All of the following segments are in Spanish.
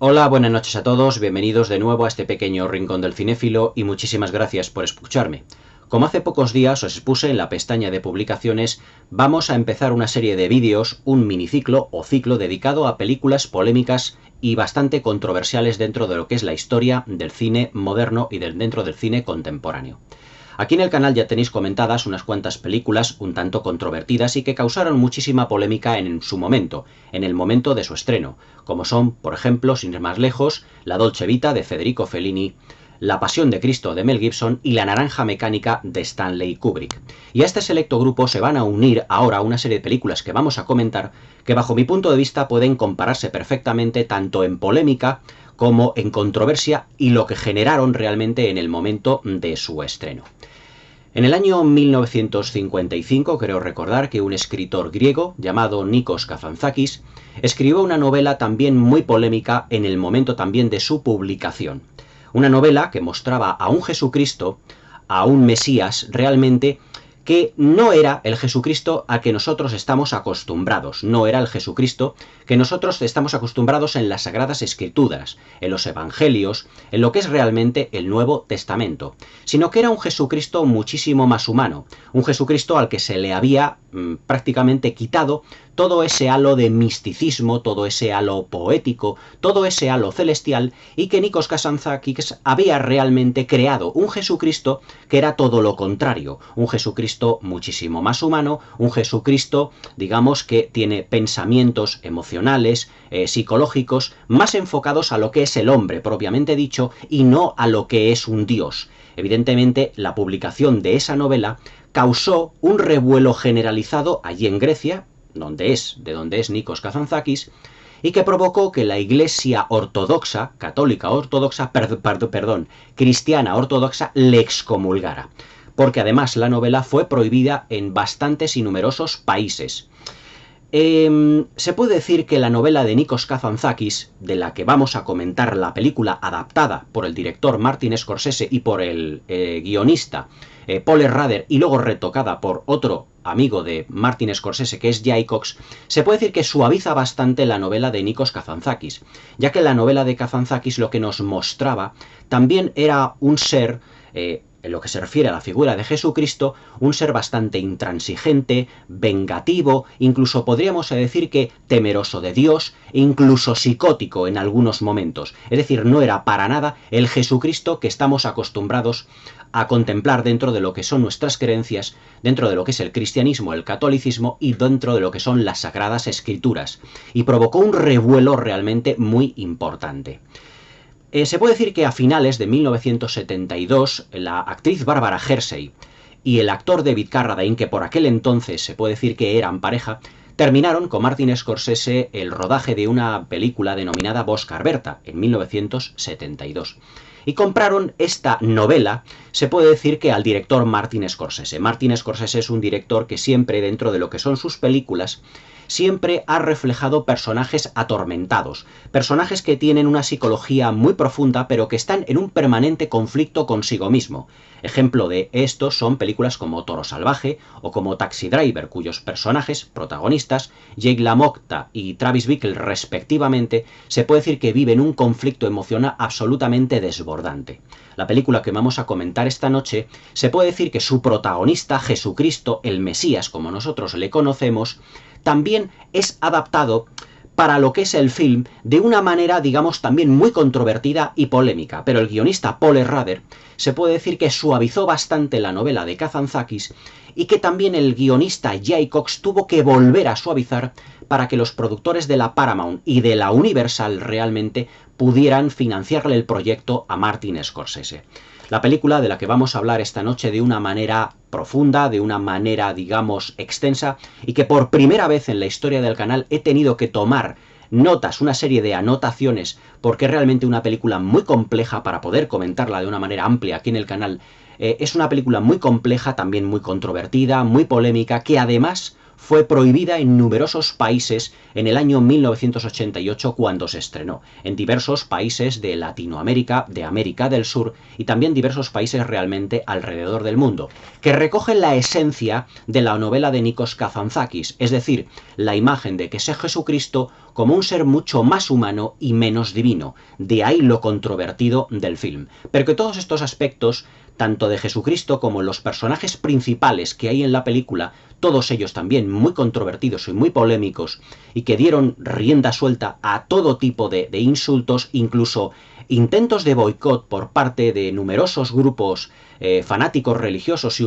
Hola, buenas noches a todos, bienvenidos de nuevo a este pequeño rincón del cinéfilo y muchísimas gracias por escucharme. Como hace pocos días os expuse en la pestaña de publicaciones, vamos a empezar una serie de vídeos, un miniciclo o ciclo dedicado a películas polémicas y bastante controversiales dentro de lo que es la historia del cine moderno y dentro del cine contemporáneo. Aquí en el canal ya tenéis comentadas unas cuantas películas un tanto controvertidas y que causaron muchísima polémica en su momento, en el momento de su estreno, como son, por ejemplo, sin ir más lejos, La Dolce Vita de Federico Fellini, La Pasión de Cristo de Mel Gibson y La Naranja Mecánica de Stanley Kubrick. Y a este selecto grupo se van a unir ahora una serie de películas que vamos a comentar que bajo mi punto de vista pueden compararse perfectamente tanto en polémica como en controversia y lo que generaron realmente en el momento de su estreno. En el año 1955 creo recordar que un escritor griego llamado Nikos Kazantzakis escribió una novela también muy polémica en el momento también de su publicación. Una novela que mostraba a un Jesucristo, a un Mesías realmente que no era el Jesucristo a que nosotros estamos acostumbrados, no era el Jesucristo que nosotros estamos acostumbrados en las Sagradas Escrituras, en los Evangelios, en lo que es realmente el Nuevo Testamento, sino que era un Jesucristo muchísimo más humano, un Jesucristo al que se le había prácticamente quitado todo ese halo de misticismo, todo ese halo poético, todo ese halo celestial, y que Nikos Kazantzakis había realmente creado un Jesucristo que era todo lo contrario, un Jesucristo muchísimo más humano, un Jesucristo, digamos, que tiene pensamientos emocionales, psicológicos, más enfocados a lo que es el hombre propiamente dicho y no a lo que es un Dios. Evidentemente, la publicación de esa novela causó un revuelo generalizado allí en Grecia, de donde es Nikos Kazantzakis, y que provocó que la Iglesia ortodoxa, católica ortodoxa, cristiana ortodoxa, le excomulgara. Porque además la novela fue prohibida en bastantes y numerosos países. Se puede decir que la novela de Nikos Kazantzakis, de la que vamos a comentar la película adaptada por el director Martin Scorsese y por el guionista Paul Schrader y luego retocada por otro amigo de Martin Scorsese que es Jay Cox, se puede decir que suaviza bastante la novela de Nikos Kazantzakis, ya que la novela de Kazantzakis lo que nos mostraba también era un ser, en lo que se refiere a la figura de Jesucristo, un ser bastante intransigente, vengativo, incluso podríamos decir que temeroso de Dios, incluso psicótico en algunos momentos. Es decir, no era para nada el Jesucristo que estamos acostumbrados a contemplar dentro de lo que son nuestras creencias, dentro de lo que es el cristianismo, el catolicismo y dentro de lo que son las Sagradas Escrituras. Y provocó un revuelo realmente muy importante. Se puede decir que a finales de 1972, la actriz Barbara Hershey y el actor David Carradine, que por aquel entonces se puede decir que eran pareja, terminaron con Martin Scorsese el rodaje de una película denominada Bosca Berta en 1972. Y compraron esta novela, se puede decir que al director Martin Scorsese. Martin Scorsese es un director que siempre dentro de lo que son sus películas siempre ha reflejado personajes atormentados, personajes que tienen una psicología muy profunda pero que están en un permanente conflicto consigo mismo. Ejemplo de esto son películas como Toro Salvaje o como Taxi Driver, cuyos personajes protagonistas, Jake LaMotta y Travis Bickle respectivamente, se puede decir que viven un conflicto emocional absolutamente desbordante. La película que vamos a comentar esta noche, se puede decir que su protagonista, Jesucristo, el Mesías como nosotros le conocemos, también es adaptado para lo que es el film de una manera, digamos, también muy controvertida y polémica. Pero el guionista Paul Schrader se puede decir que suavizó bastante la novela de Kazantzakis y que también el guionista Jay Cox tuvo que volver a suavizar para que los productores de la Paramount y de la Universal realmente pudieran financiarle el proyecto a Martin Scorsese. La película de la que vamos a hablar esta noche de una manera profunda, de una manera, digamos, extensa, y que por primera vez en la historia del canal he tenido que tomar notas, una serie de anotaciones, porque es realmente una película muy compleja para poder comentarla de una manera amplia aquí en el canal. Es una película muy compleja, también muy controvertida, muy polémica, que además fue prohibida en numerosos países en el año 1988 cuando se estrenó, en diversos países de Latinoamérica, de América del Sur y también diversos países realmente alrededor del mundo, que recogen la esencia de la novela de Nikos Kazantzakis, es decir, la imagen de que es Jesucristo como un ser mucho más humano y menos divino, de ahí lo controvertido del film. Pero que todos estos aspectos, tanto de Jesucristo como los personajes principales que hay en la película, todos ellos también muy controvertidos y muy polémicos, y que dieron rienda suelta a todo tipo de insultos, incluso intentos de boicot por parte de numerosos grupos fanáticos religiosos y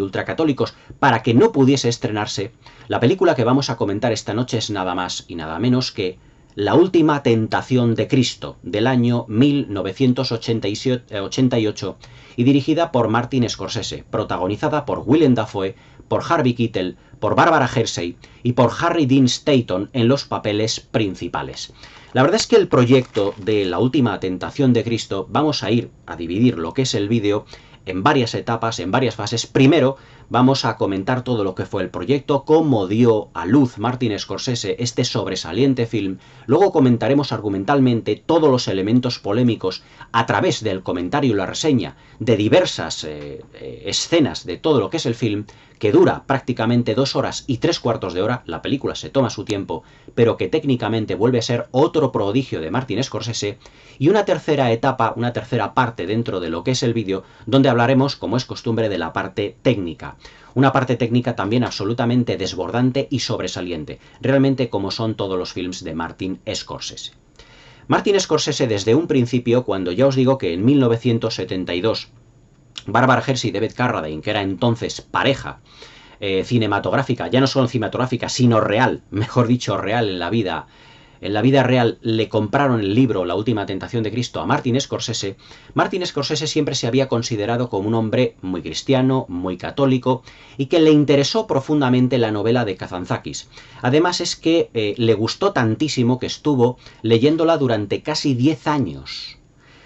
ultracatólicos para que no pudiese estrenarse, la película que vamos a comentar esta noche es nada más y nada menos que La última tentación de Cristo, del año 1988, y dirigida por Martin Scorsese, protagonizada por Willem Dafoe, por Harvey Keitel, por Barbara Hershey y por Harry Dean Stanton en los papeles principales. La verdad es que el proyecto de La última tentación de Cristo, vamos a ir a dividir lo que es el vídeo en varias etapas, en varias fases. Primero vamos a comentar todo lo que fue el proyecto, cómo dio a luz Martin Scorsese este sobresaliente film. Luego comentaremos argumentalmente todos los elementos polémicos a través del comentario y la reseña de diversas escenas de todo lo que es el film, que dura prácticamente 2 horas y 3/4 de hora. La película se toma su tiempo, pero que técnicamente vuelve a ser otro prodigio de Martin Scorsese. Y una tercera etapa, una tercera parte dentro de lo que es el vídeo, donde hablaremos, como es costumbre, de la parte técnica. Una parte técnica también absolutamente desbordante y sobresaliente, realmente como son todos los films de Martin Scorsese. Martin Scorsese desde un principio, cuando ya os digo que en 1972 Barbara Hershey y David Carradine, que era entonces pareja cinematográfica, ya no solo cinematográfica, sino real, mejor dicho, real en la vida real, le compraron el libro La última tentación de Cristo a Martin Scorsese. Martin Scorsese siempre se había considerado como un hombre muy cristiano, muy católico, y que le interesó profundamente la novela de Kazantzakis. Además es que le gustó tantísimo que estuvo leyéndola durante casi 10 años.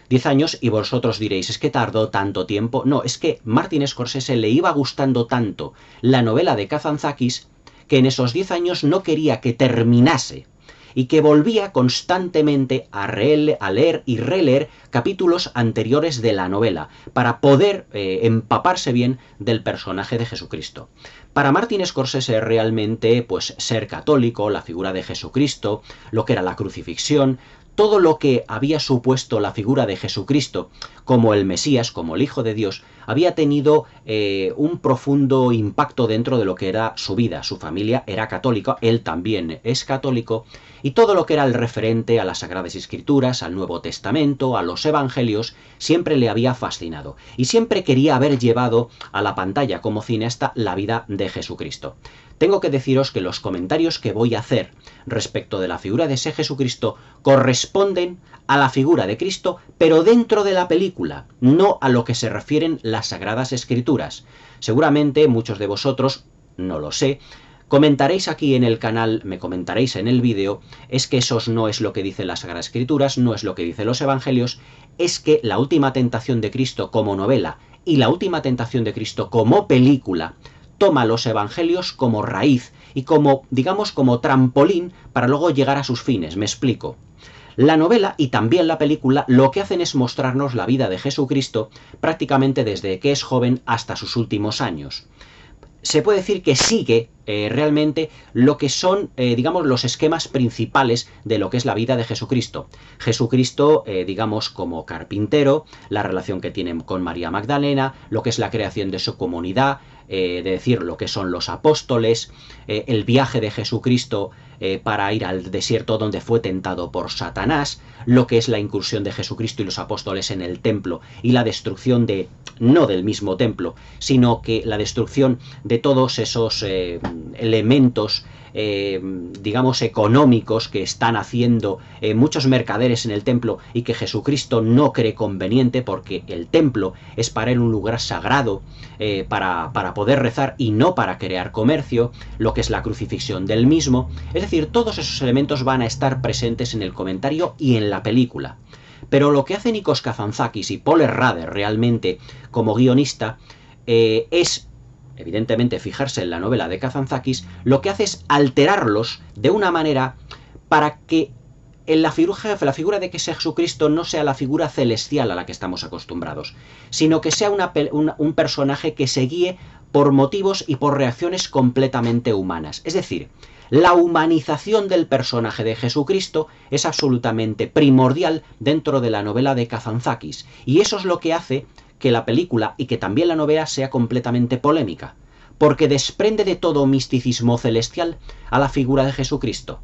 10 años, y vosotros diréis, ¿es que tardó tanto tiempo? No, es que Martin Scorsese le iba gustando tanto la novela de Kazantzakis que en esos 10 años no quería que terminase y que volvía constantemente a leer y releer capítulos anteriores de la novela para poder empaparse bien del personaje de Jesucristo. Para Martin Scorsese realmente, pues ser católico, la figura de Jesucristo, lo que era la crucifixión, todo lo que había supuesto la figura de Jesucristo como el Mesías, como el Hijo de Dios, había tenido un profundo impacto dentro de lo que era su vida. Su familia era católica, él también es católico, y todo lo que era el referente a las Sagradas Escrituras, al Nuevo Testamento, a los Evangelios, siempre le había fascinado. Y siempre quería haber llevado a la pantalla como cineasta la vida de Jesucristo. Tengo que deciros que los comentarios que voy a hacer respecto de la figura de ese Jesucristo corresponden a la figura de Cristo, pero dentro de la película, no a lo que se refieren las Sagradas Escrituras. Seguramente muchos de vosotros, no lo sé, comentaréis aquí en el canal, me comentaréis en el vídeo, es que eso no es lo que dicen las Sagradas Escrituras, no es lo que dicen los Evangelios, es que La última tentación de Cristo como novela y La última tentación de Cristo como película toma los Evangelios como raíz y como, digamos, como trampolín para luego llegar a sus fines. Me explico. La novela y también la película lo que hacen es mostrarnos la vida de Jesucristo prácticamente desde que es joven hasta sus últimos años. Se puede decir que sigue realmente lo que son, digamos, los esquemas principales de lo que es la vida de Jesucristo. Jesucristo, digamos, como carpintero, la relación que tiene con María Magdalena, lo que es la creación de su comunidad, de decir lo que son los apóstoles, el viaje de Jesucristo para ir al desierto donde fue tentado por Satanás, lo que es la incursión de Jesucristo y los apóstoles en el templo y la destrucción no del mismo templo, sino que la destrucción de todos esos elementos, digamos, económicos que están haciendo muchos mercaderes en el templo y que Jesucristo no cree conveniente, porque el templo es para él un lugar sagrado para poder rezar y no para crear comercio, lo que es la crucifixión del mismo. Es decir, todos esos elementos van a estar presentes en el comentario y en la película. Pero lo que hace Nikos Kazantzakis y Paul Schrader realmente como guionista es evidentemente fijarse en la novela de Kazantzakis, lo que hace es alterarlos de una manera para que la figura de que Jesucristo no sea la figura celestial a la que estamos acostumbrados, sino que sea un personaje que se guíe por motivos y por reacciones completamente humanas. Es decir, la humanización del personaje de Jesucristo es absolutamente primordial dentro de la novela de Kazantzakis, y eso es lo que hace que la película y que también la novela sea completamente polémica, porque desprende de todo misticismo celestial a la figura de Jesucristo.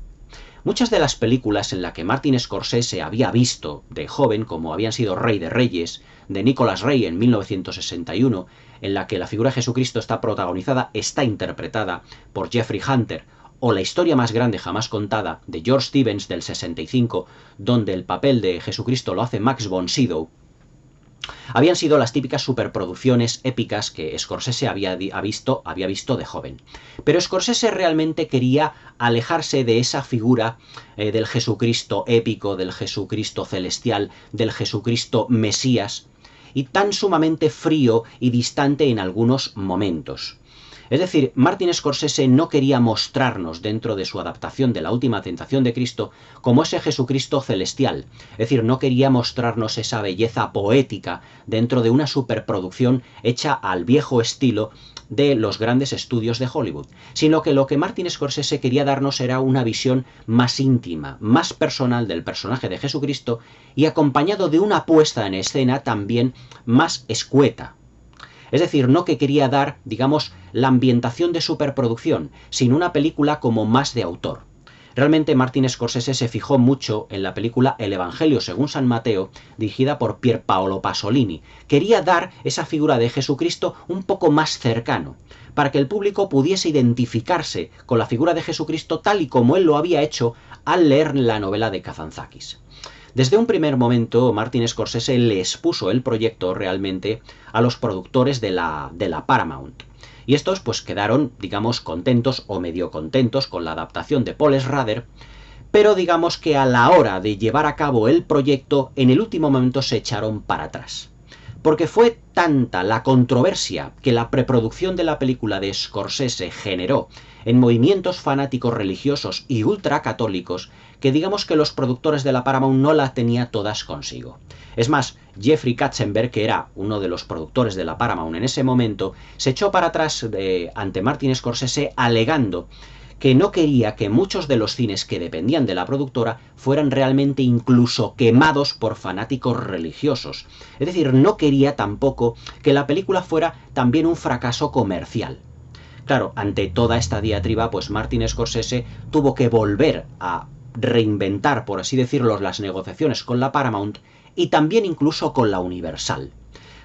Muchas de las películas en las que Martin Scorsese había visto de joven, como habían sido Rey de Reyes, de Nicolas Ray en 1961, en la que la figura de Jesucristo está interpretada por Jeffrey Hunter, o La historia más grande jamás contada, de George Stevens del 65, donde el papel de Jesucristo lo hace Max von Sydow, habían sido las típicas superproducciones épicas que Scorsese había visto de joven. Pero Scorsese realmente quería alejarse de esa figura del Jesucristo épico, del Jesucristo celestial, del Jesucristo Mesías, y tan sumamente frío y distante en algunos momentos. Es decir, Martin Scorsese no quería mostrarnos dentro de su adaptación de La última tentación de Cristo como ese Jesucristo celestial. Es decir, no quería mostrarnos esa belleza poética dentro de una superproducción hecha al viejo estilo de los grandes estudios de Hollywood, sino que lo que Martin Scorsese quería darnos era una visión más íntima, más personal del personaje de Jesucristo y acompañado de una puesta en escena también más escueta. Es decir, no que quería dar, digamos, la ambientación de superproducción, sino una película como más de autor. Realmente Martin Scorsese se fijó mucho en la película El Evangelio según San Mateo, dirigida por Pier Paolo Pasolini. Quería dar esa figura de Jesucristo un poco más cercano, para que el público pudiese identificarse con la figura de Jesucristo tal y como él lo había hecho al leer la novela de Kazantzakis. Desde un primer momento, Martin Scorsese le expuso el proyecto realmente a los productores de la Paramount. Y estos pues quedaron, digamos, contentos o medio contentos con la adaptación de Paul Schrader, pero digamos que a la hora de llevar a cabo el proyecto, en el último momento se echaron para atrás. Porque fue tanta la controversia que la preproducción de la película de Scorsese generó en movimientos fanáticos religiosos y ultracatólicos que digamos que los productores de la Paramount no la tenían todas consigo. Es más, Jeffrey Katzenberg, que era uno de los productores de la Paramount en ese momento, se echó para atrás ante Martin Scorsese alegando que no quería que muchos de los cines que dependían de la productora fueran realmente incluso quemados por fanáticos religiosos. Es decir, no quería tampoco que la película fuera también un fracaso comercial. Claro, ante toda esta diatriba, pues Martin Scorsese tuvo que volver a reinventar, por así decirlo, las negociaciones con la Paramount y también incluso con la Universal.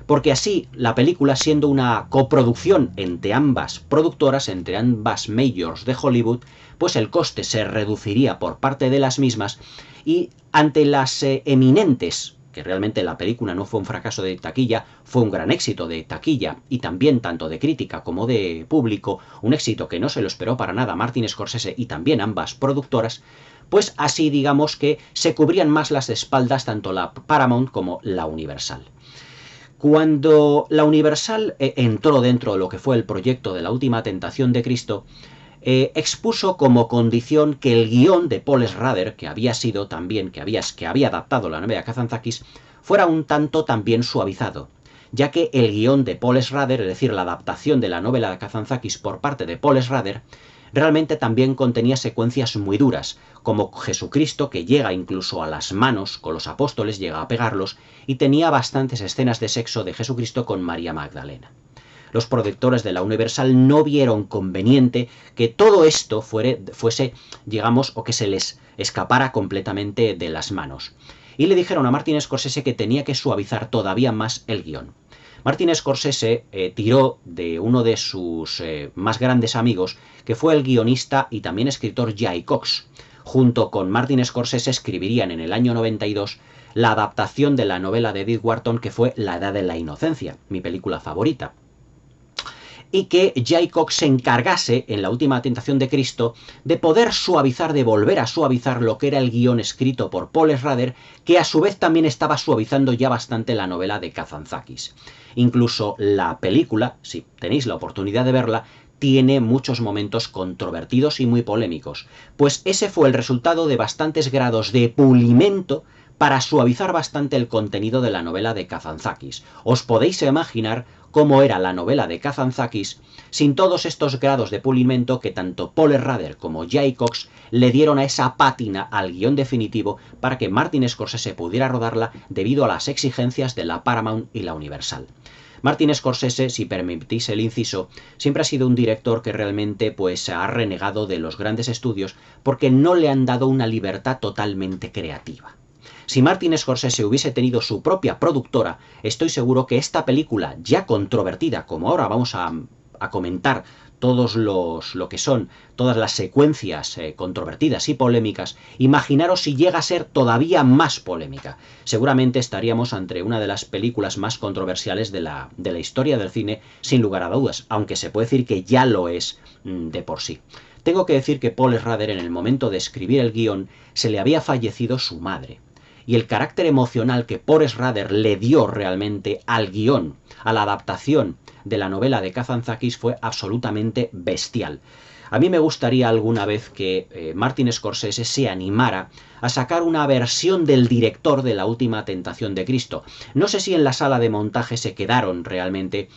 Porque así la película, siendo una coproducción entre ambas productoras, entre ambas majors de Hollywood, pues el coste se reduciría por parte de las mismas y ante las eminentes, que realmente la película no fue un fracaso de taquilla, fue un gran éxito de taquilla y también tanto de crítica como de público, un éxito que no se lo esperó para nada Martin Scorsese y también ambas productoras, pues así digamos que se cubrían más las espaldas tanto la Paramount como la Universal. Cuando la Universal entró dentro de lo que fue el proyecto de La última tentación de Cristo, expuso como condición que el guión de Paul Schrader, que había sido también, que había adaptado la novela de Kazantzakis, fuera un tanto también suavizado, ya que el guión de Paul Schrader, es decir, la adaptación de la novela de Kazantzakis por parte de Paul Schrader, realmente también contenía secuencias muy duras, como Jesucristo que llega incluso a las manos con los apóstoles, llega a pegarlos, y tenía bastantes escenas de sexo de Jesucristo con María Magdalena. Los productores de la Universal no vieron conveniente que todo esto fuese, digamos, o que se les escapara completamente de las manos. Y le dijeron a Martin Scorsese que tenía que suavizar todavía más el guión. Martin Scorsese tiró de uno de sus más grandes amigos, que fue el guionista y también escritor Jay Cox. Junto con Martin Scorsese escribirían en el año 92 la adaptación de la novela de Edith Wharton que fue La edad de la inocencia, mi película favorita. y que Jaycock se encargase, en la última tentación de Cristo, de poder suavizar, de volver a suavizar lo que era el guión escrito por Paul Schrader, que a su vez también estaba suavizando ya bastante la novela de Kazantzakis. Incluso la película, si tenéis la oportunidad de verla, tiene muchos momentos controvertidos y muy polémicos, pues ese fue el resultado de bastantes grados de pulimento para suavizar bastante el contenido de la novela de Kazantzakis. Os podéis imaginar cómo era la novela de Kazantzakis sin todos estos grados de pulimento que tanto Paul Schrader como Jaycock le dieron a esa pátina al guión definitivo para que Martin Scorsese pudiera rodarla debido a las exigencias de la Paramount y la Universal. Martin Scorsese, si permitís el inciso, siempre ha sido un director que realmente pues ha renegado de los grandes estudios porque no le han dado una libertad totalmente creativa. Si Martin Scorsese hubiese tenido su propia productora, estoy seguro que esta película, ya controvertida, como ahora vamos a comentar todas las secuencias controvertidas y polémicas, imaginaros si llega a ser todavía más polémica. Seguramente estaríamos ante una de las películas más controversiales de la historia del cine, sin lugar a dudas, aunque se puede decir que ya lo es de por sí. Tengo que decir que Paul Schrader, en el momento de escribir el guión, se le había fallecido su madre. Y el carácter emocional que Paul Schrader le dio realmente al guión, a la adaptación de la novela de Kazantzakis, fue absolutamente bestial. A mí me gustaría alguna vez que Martin Scorsese se animara a sacar una versión del director de La última tentación de Cristo. No sé si en la sala de montaje se quedaron realmente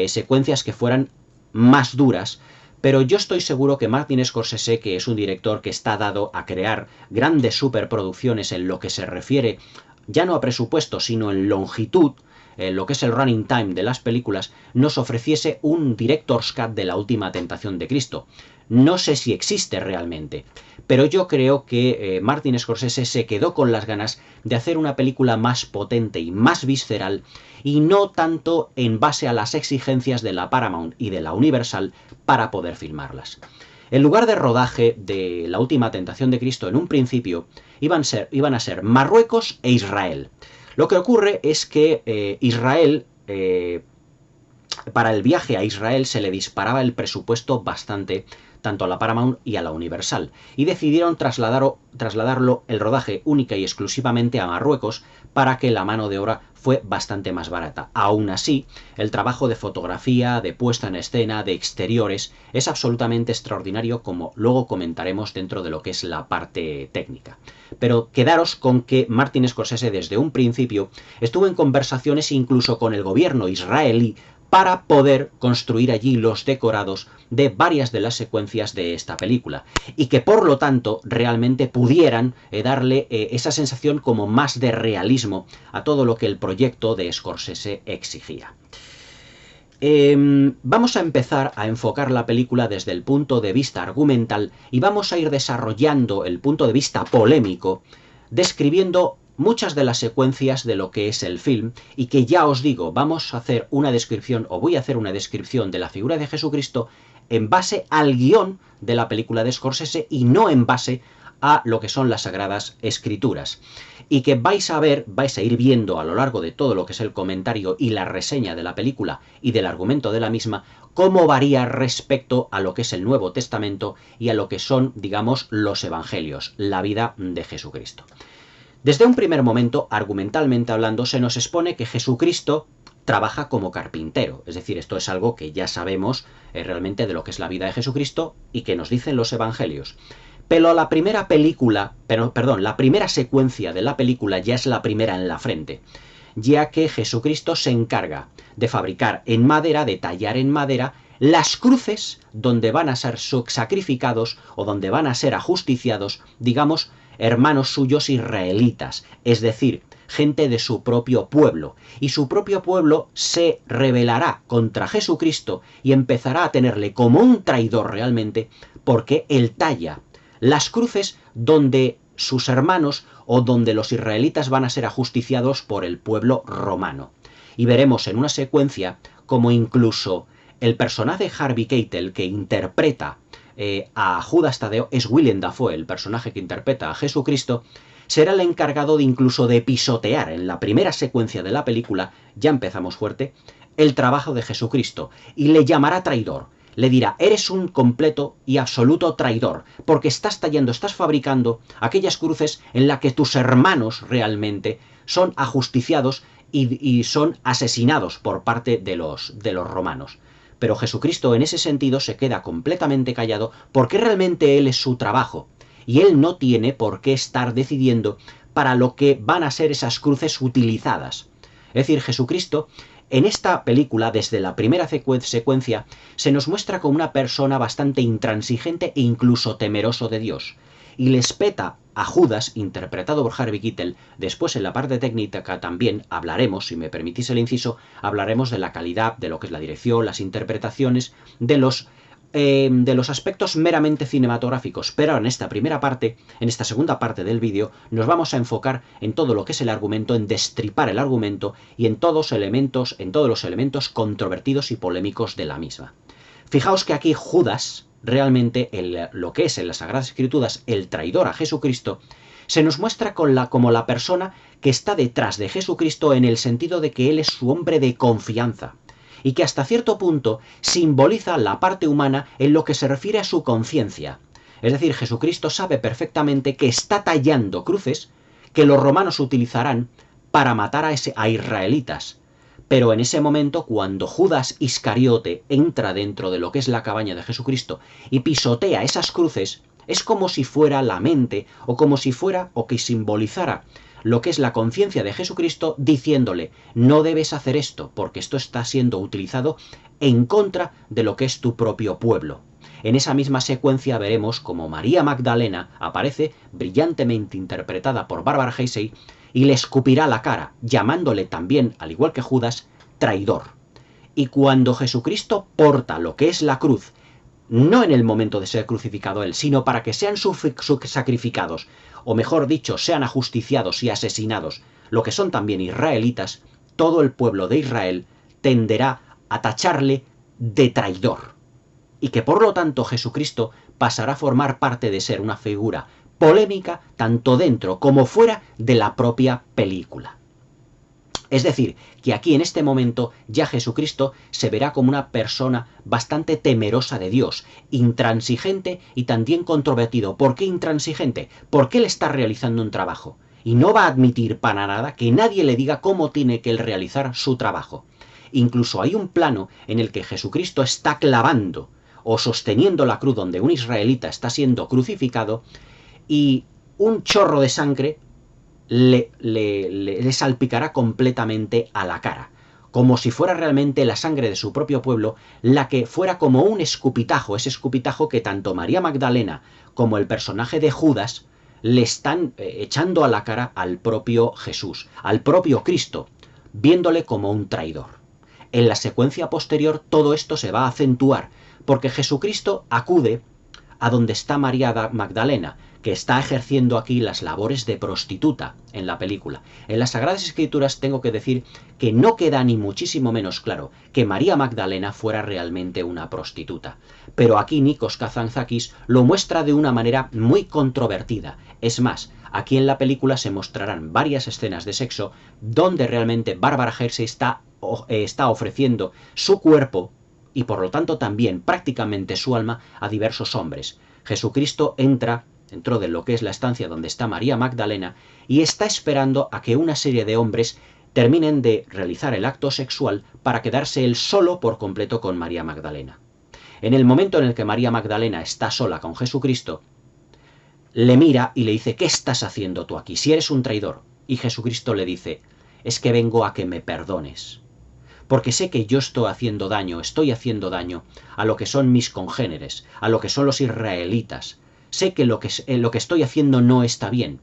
secuencias que fueran más duras, pero yo estoy seguro que Martin Scorsese, que es un director que está dado a crear grandes superproducciones en lo que se refiere ya no a presupuesto, sino en longitud, lo que es el running time de las películas, nos ofreciese un director's cut de La última tentación de Cristo. No sé si existe realmente, pero yo creo que Martin Scorsese se quedó con las ganas de hacer una película más potente y más visceral, y no tanto en base a las exigencias de la Paramount y de la Universal para poder filmarlas. El lugar de rodaje de La última tentación de Cristo en un principio iban a ser Marruecos e Israel. Lo que ocurre es que Israel, para el viaje a Israel se le disparaba el presupuesto bastante, tanto a la Paramount y a la Universal, y decidieron trasladarlo el rodaje única y exclusivamente a Marruecos para que la mano de obra fue bastante más barata. Aún así, el trabajo de fotografía, de puesta en escena, de exteriores, es absolutamente extraordinario, como luego comentaremos dentro de lo que es la parte técnica. Pero quedaros con que Martin Scorsese desde un principio estuvo en conversaciones incluso con el gobierno israelí para poder construir allí los decorados de varias de las secuencias de esta película, y que por lo tanto realmente pudieran darle esa sensación como más de realismo a todo lo que el proyecto de Scorsese exigía. Vamos a empezar a enfocar la película desde el punto de vista argumental y vamos a ir desarrollando el punto de vista polémico, describiendo muchas de las secuencias de lo que es el film, y que ya os digo, vamos a hacer una descripción, o voy a hacer una descripción de la figura de Jesucristo en base al guión de la película de Scorsese y no en base a lo que son las Sagradas Escrituras. Y que vais a ir viendo a lo largo de todo lo que es el comentario y la reseña de la película y del argumento de la misma, cómo varía respecto a lo que es el Nuevo Testamento y a lo que son, digamos, los Evangelios, la vida de Jesucristo. Desde un primer momento, argumentalmente hablando, se nos expone que Jesucristo trabaja como carpintero. Es decir, esto es algo que ya sabemos realmente de lo que es la vida de Jesucristo y que nos dicen los Evangelios. Pero la primera secuencia de la película ya es la primera en la frente, ya que Jesucristo se encarga de fabricar en madera, de tallar en madera, las cruces donde van a ser sacrificados o donde van a ser ajusticiados, digamos, hermanos suyos israelitas, es decir, gente de su propio pueblo, y su propio pueblo se rebelará contra Jesucristo y empezará a tenerle como un traidor realmente, porque él talla las cruces donde sus hermanos o donde los israelitas van a ser ajusticiados por el pueblo romano. Y veremos en una secuencia como incluso el personaje Harvey Keitel, que interpreta a Judas Tadeo, es Willem Dafoe, el personaje que interpreta a Jesucristo, será el encargado de incluso de pisotear en la primera secuencia de la película, ya empezamos fuerte, el trabajo de Jesucristo y le llamará traidor. Le dirá, eres un completo y absoluto traidor, porque estás tallando, estás fabricando aquellas cruces en las que tus hermanos realmente son ajusticiados y son asesinados por parte de los romanos. Pero Jesucristo en ese sentido se queda completamente callado porque realmente él es su trabajo y él no tiene por qué estar decidiendo para lo que van a ser esas cruces utilizadas. Es decir, Jesucristo en esta película, desde la primera secuencia, se nos muestra como una persona bastante intransigente e incluso temeroso de Dios. Y le espeta a Judas, interpretado por Harvey Keitel. Después en la parte técnica también hablaremos, si me permitís el inciso, hablaremos de la calidad, de lo que es la dirección, las interpretaciones, de los aspectos meramente cinematográficos. Pero en esta primera parte, en esta segunda parte del vídeo, nos vamos a enfocar en todo lo que es el argumento, en destripar el argumento y en todos los elementos controvertidos y polémicos de la misma. Fijaos que aquí Judas, realmente lo que es en las Sagradas Escrituras el traidor a Jesucristo, se nos muestra como la persona que está detrás de Jesucristo en el sentido de que él es su hombre de confianza y que hasta cierto punto simboliza la parte humana en lo que se refiere a su conciencia. Es decir, Jesucristo sabe perfectamente que está tallando cruces que los romanos utilizarán para matar a israelitas. Pero en ese momento, cuando Judas Iscariote entra dentro de lo que es la cabaña de Jesucristo y pisotea esas cruces, es como si fuera la mente, o como si fuera, o que simbolizara lo que es la conciencia de Jesucristo, diciéndole, no debes hacer esto, porque esto está siendo utilizado en contra de lo que es tu propio pueblo. En esa misma secuencia veremos como María Magdalena aparece, brillantemente interpretada por Bárbara Heisey, y le escupirá la cara, llamándole también, al igual que Judas, traidor. Y cuando Jesucristo porta lo que es la cruz, no en el momento de ser crucificado él, sino para que sean sacrificados, o mejor dicho, sean ajusticiados y asesinados, lo que son también israelitas, todo el pueblo de Israel tenderá a tacharle de traidor. Y que por lo tanto Jesucristo pasará a formar parte de ser una figura polémica tanto dentro como fuera de la propia película. Es decir, que aquí en este momento ya Jesucristo se verá como una persona bastante temerosa de Dios, intransigente y también controvertido. ¿Por qué intransigente? Porque él está realizando un trabajo y no va a admitir para nada que nadie le diga cómo tiene que él realizar su trabajo. Incluso hay un plano en el que Jesucristo está clavando o sosteniendo la cruz donde un israelita está siendo crucificado y un chorro de sangre le salpicará completamente a la cara, como si fuera realmente la sangre de su propio pueblo, la que fuera como un escupitajo, ese escupitajo que tanto María Magdalena como el personaje de Judas le están echando a la cara al propio Jesús, al propio Cristo, viéndole como un traidor. En la secuencia posterior todo esto se va a acentuar, porque Jesucristo acude a donde está María Magdalena, que está ejerciendo aquí las labores de prostituta en la película. En las Sagradas Escrituras tengo que decir que no queda ni muchísimo menos claro que María Magdalena fuera realmente una prostituta. Pero aquí Nikos Kazantzakis lo muestra de una manera muy controvertida. Es más, aquí en la película se mostrarán varias escenas de sexo donde realmente Bárbara Hersey está ofreciendo su cuerpo y por lo tanto también prácticamente su alma a diversos hombres. Jesucristo entra dentro de lo que es la estancia donde está María Magdalena y está esperando a que una serie de hombres terminen de realizar el acto sexual para quedarse él solo por completo con María Magdalena. En el momento en el que María Magdalena está sola con Jesucristo, le mira y le dice, ¿qué estás haciendo tú aquí? Si eres un traidor. Y Jesucristo le dice, es que vengo a que me perdones, porque sé que yo estoy haciendo daño a lo que son mis congéneres, a lo que son los israelitas. Sé que lo que estoy haciendo no está bien,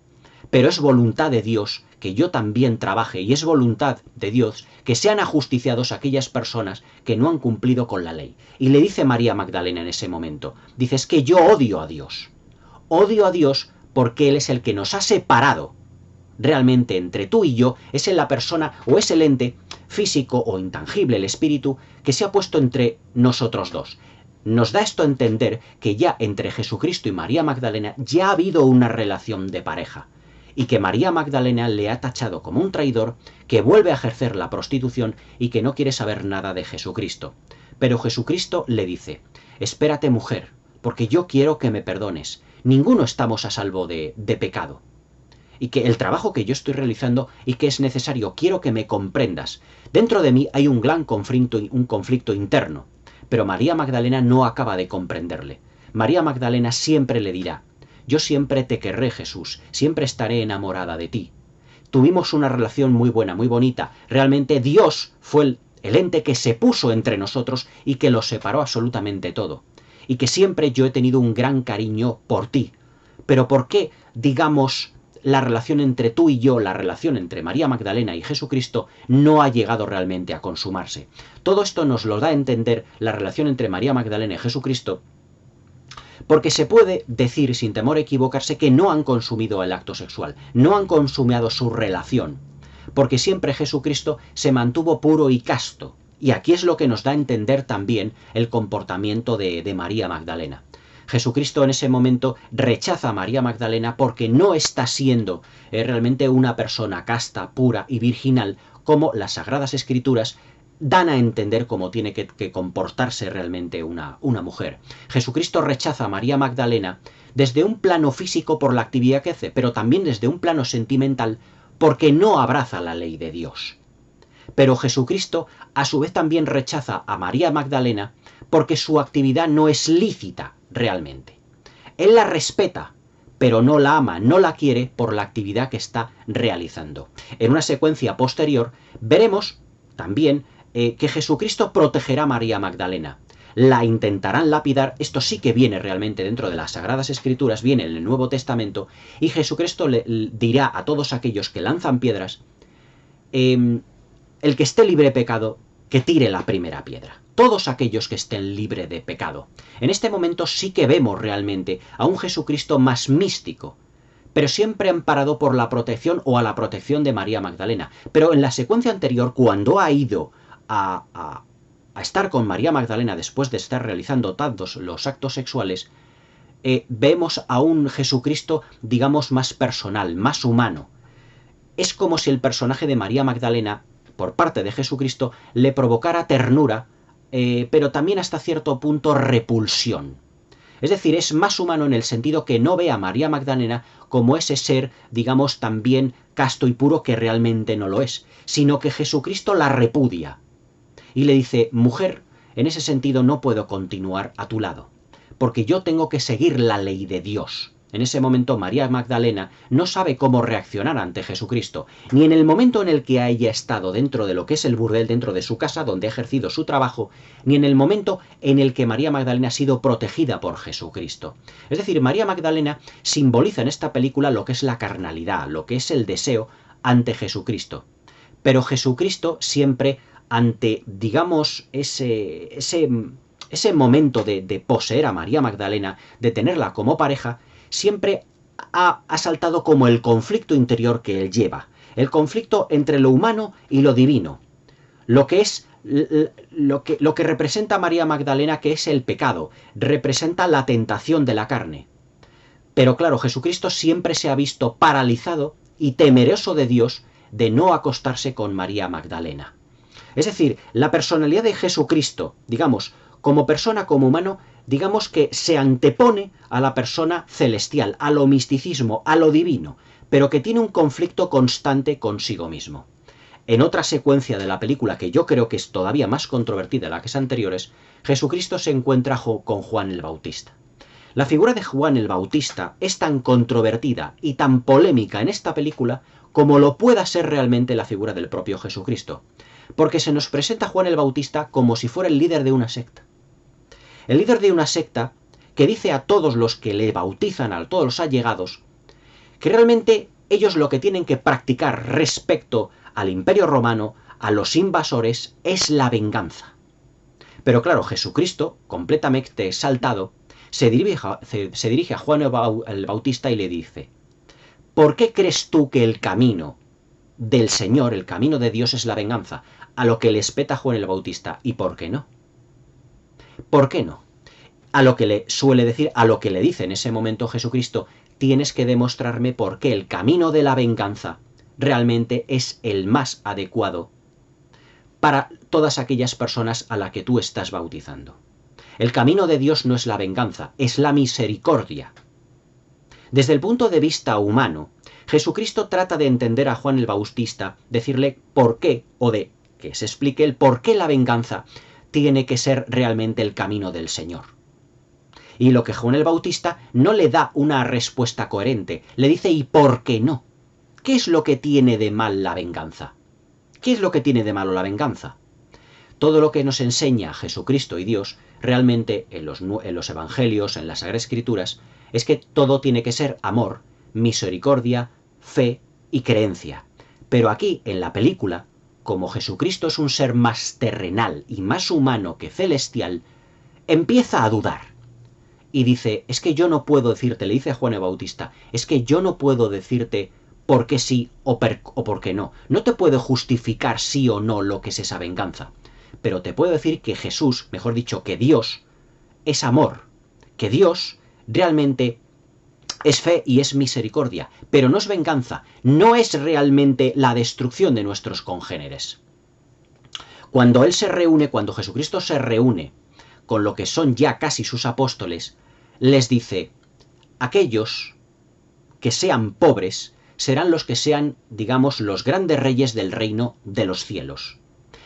pero es voluntad de Dios que yo también trabaje y es voluntad de Dios que sean ajusticiados aquellas personas que no han cumplido con la ley. Y le dice María Magdalena en ese momento, dice, es que yo odio a Dios porque Él es el que nos ha separado. Realmente entre tú y yo es la persona o es el ente físico o intangible, el espíritu, que se ha puesto entre nosotros dos. Nos da esto a entender que ya entre Jesucristo y María Magdalena ya ha habido una relación de pareja. y que María Magdalena le ha tachado como un traidor, que vuelve a ejercer la prostitución y que no quiere saber nada de Jesucristo. Pero Jesucristo le dice: espérate, mujer, porque yo quiero que me perdones. Ninguno estamos a salvo de pecado. Y que el trabajo que yo estoy realizando y que es necesario, quiero que me comprendas. Dentro de mí hay un gran conflicto interno, pero María Magdalena no acaba de comprenderle. María Magdalena siempre le dirá: yo siempre te querré, Jesús, siempre estaré enamorada de ti. Tuvimos una relación muy buena, muy bonita. Realmente Dios fue el ente que se puso entre nosotros y que lo separó absolutamente todo. Y que siempre yo he tenido un gran cariño por ti. Pero ¿por qué, digamos, la relación entre tú y yo, la relación entre María Magdalena y Jesucristo, no ha llegado realmente a consumarse? Todo esto nos lo da a entender la relación entre María Magdalena y Jesucristo, porque se puede decir, sin temor a equivocarse, que no han consumido el acto sexual, no han consumado su relación, porque siempre Jesucristo se mantuvo puro y casto. Y aquí es lo que nos da a entender también el comportamiento de María Magdalena. Jesucristo en ese momento rechaza a María Magdalena porque no está siendo realmente una persona casta, pura y virginal, como las Sagradas Escrituras dan a entender cómo tiene que comportarse realmente una mujer. Jesucristo rechaza a María Magdalena desde un plano físico por la actividad que hace, pero también desde un plano sentimental porque no abraza la ley de Dios. Pero Jesucristo a su vez también rechaza a María Magdalena porque su actividad no es lícita realmente. Él la respeta, pero no la ama, no la quiere por la actividad que está realizando. En una secuencia posterior veremos también que Jesucristo protegerá a María Magdalena. La intentarán lapidar, esto sí que viene realmente dentro de las Sagradas Escrituras, viene en el Nuevo Testamento, y Jesucristo le dirá a todos aquellos que lanzan piedras: el que esté libre de pecado, que tire la primera piedra. Todos aquellos que estén libres de pecado. En este momento sí que vemos realmente a un Jesucristo más místico, pero siempre amparado por la protección o a la protección de María Magdalena. Pero en la secuencia anterior, cuando ha ido a estar con María Magdalena después de estar realizando todos los actos sexuales, vemos a un Jesucristo, digamos, más personal, más humano. Es como si el personaje de María Magdalena, por parte de Jesucristo, le provocara ternura, pero también hasta cierto punto repulsión. Es decir, es más humano en el sentido que no ve a María Magdalena como ese ser, digamos, también casto y puro, que realmente no lo es, sino que Jesucristo la repudia y le dice: mujer, en ese sentido no puedo continuar a tu lado, porque yo tengo que seguir la ley de Dios. En ese momento María Magdalena no sabe cómo reaccionar ante Jesucristo, ni en el momento en el que haya estado dentro de lo que es el burdel, dentro de su casa donde ha ejercido su trabajo, ni en el momento en el que María Magdalena ha sido protegida por Jesucristo. Es decir, María Magdalena simboliza en esta película lo que es la carnalidad, lo que es el deseo ante Jesucristo. Pero Jesucristo siempre, ante, digamos, ese momento de poseer a María Magdalena, de tenerla como pareja, siempre ha saltado como el conflicto interior que él lleva. El conflicto entre lo humano y lo divino. Lo que es lo que representa a María Magdalena, que es el pecado, representa la tentación de la carne. Pero claro, Jesucristo siempre se ha visto paralizado y temeroso de Dios de no acostarse con María Magdalena. Es decir, la personalidad de Jesucristo, digamos, como persona, como humano, digamos que se antepone a la persona celestial, a lo misticismo, a lo divino, pero que tiene un conflicto constante consigo mismo. En otra secuencia de la película, que yo creo que es todavía más controvertida de las que las anteriores, Jesucristo se encuentra con Juan el Bautista. La figura de Juan el Bautista es tan controvertida y tan polémica en esta película como lo pueda ser realmente la figura del propio Jesucristo, porque se nos presenta a Juan el Bautista como si fuera el líder de una secta. El líder de una secta que dice a todos los que le bautizan, a todos los allegados, que realmente ellos lo que tienen que practicar respecto al Imperio Romano, a los invasores, es la venganza. Pero claro, Jesucristo, completamente exaltado, se dirige a Juan el Bautista y le dice: ¿por qué crees tú que el camino del Señor, el camino de Dios, es la venganza? A lo que le espeta Juan el Bautista: ¿y por qué no? ¿Por qué no? A lo que le suele decir, a lo que le dice en ese momento Jesucristo: tienes que demostrarme por qué el camino de la venganza realmente es el más adecuado para todas aquellas personas a las que tú estás bautizando. El camino de Dios no es la venganza, es la misericordia. Desde el punto de vista humano, Jesucristo trata de entender a Juan el Bautista, decirle por qué, o de que se explique el por qué la venganza tiene que ser realmente el camino del Señor. Y lo que Juan el Bautista no le da una respuesta coherente, le dice ¿y por qué no? ¿Qué es lo que tiene de mal la venganza? ¿Qué es lo que tiene de malo la venganza? Todo lo que nos enseña Jesucristo y Dios realmente en los evangelios, en las Sagradas Escrituras, es que todo tiene que ser amor, misericordia, fe y creencia. Pero aquí, en la película, como Jesucristo es un ser más terrenal y más humano que celestial, empieza a dudar. Y dice, es que yo no puedo decirte, le dice a Juan el Bautista, es que yo no puedo decirte por qué sí o por qué no. No te puedo justificar sí o no lo que es esa venganza. Pero te puedo decir que Jesús, mejor dicho, que Dios es amor, que Dios realmente es fe y es misericordia, pero no es venganza, no es realmente la destrucción de nuestros congéneres. Cuando Él se reúne, cuando Jesucristo se reúne con lo que son ya casi sus apóstoles, les dice, aquellos que sean pobres serán los que sean, digamos, los grandes reyes del reino de los cielos.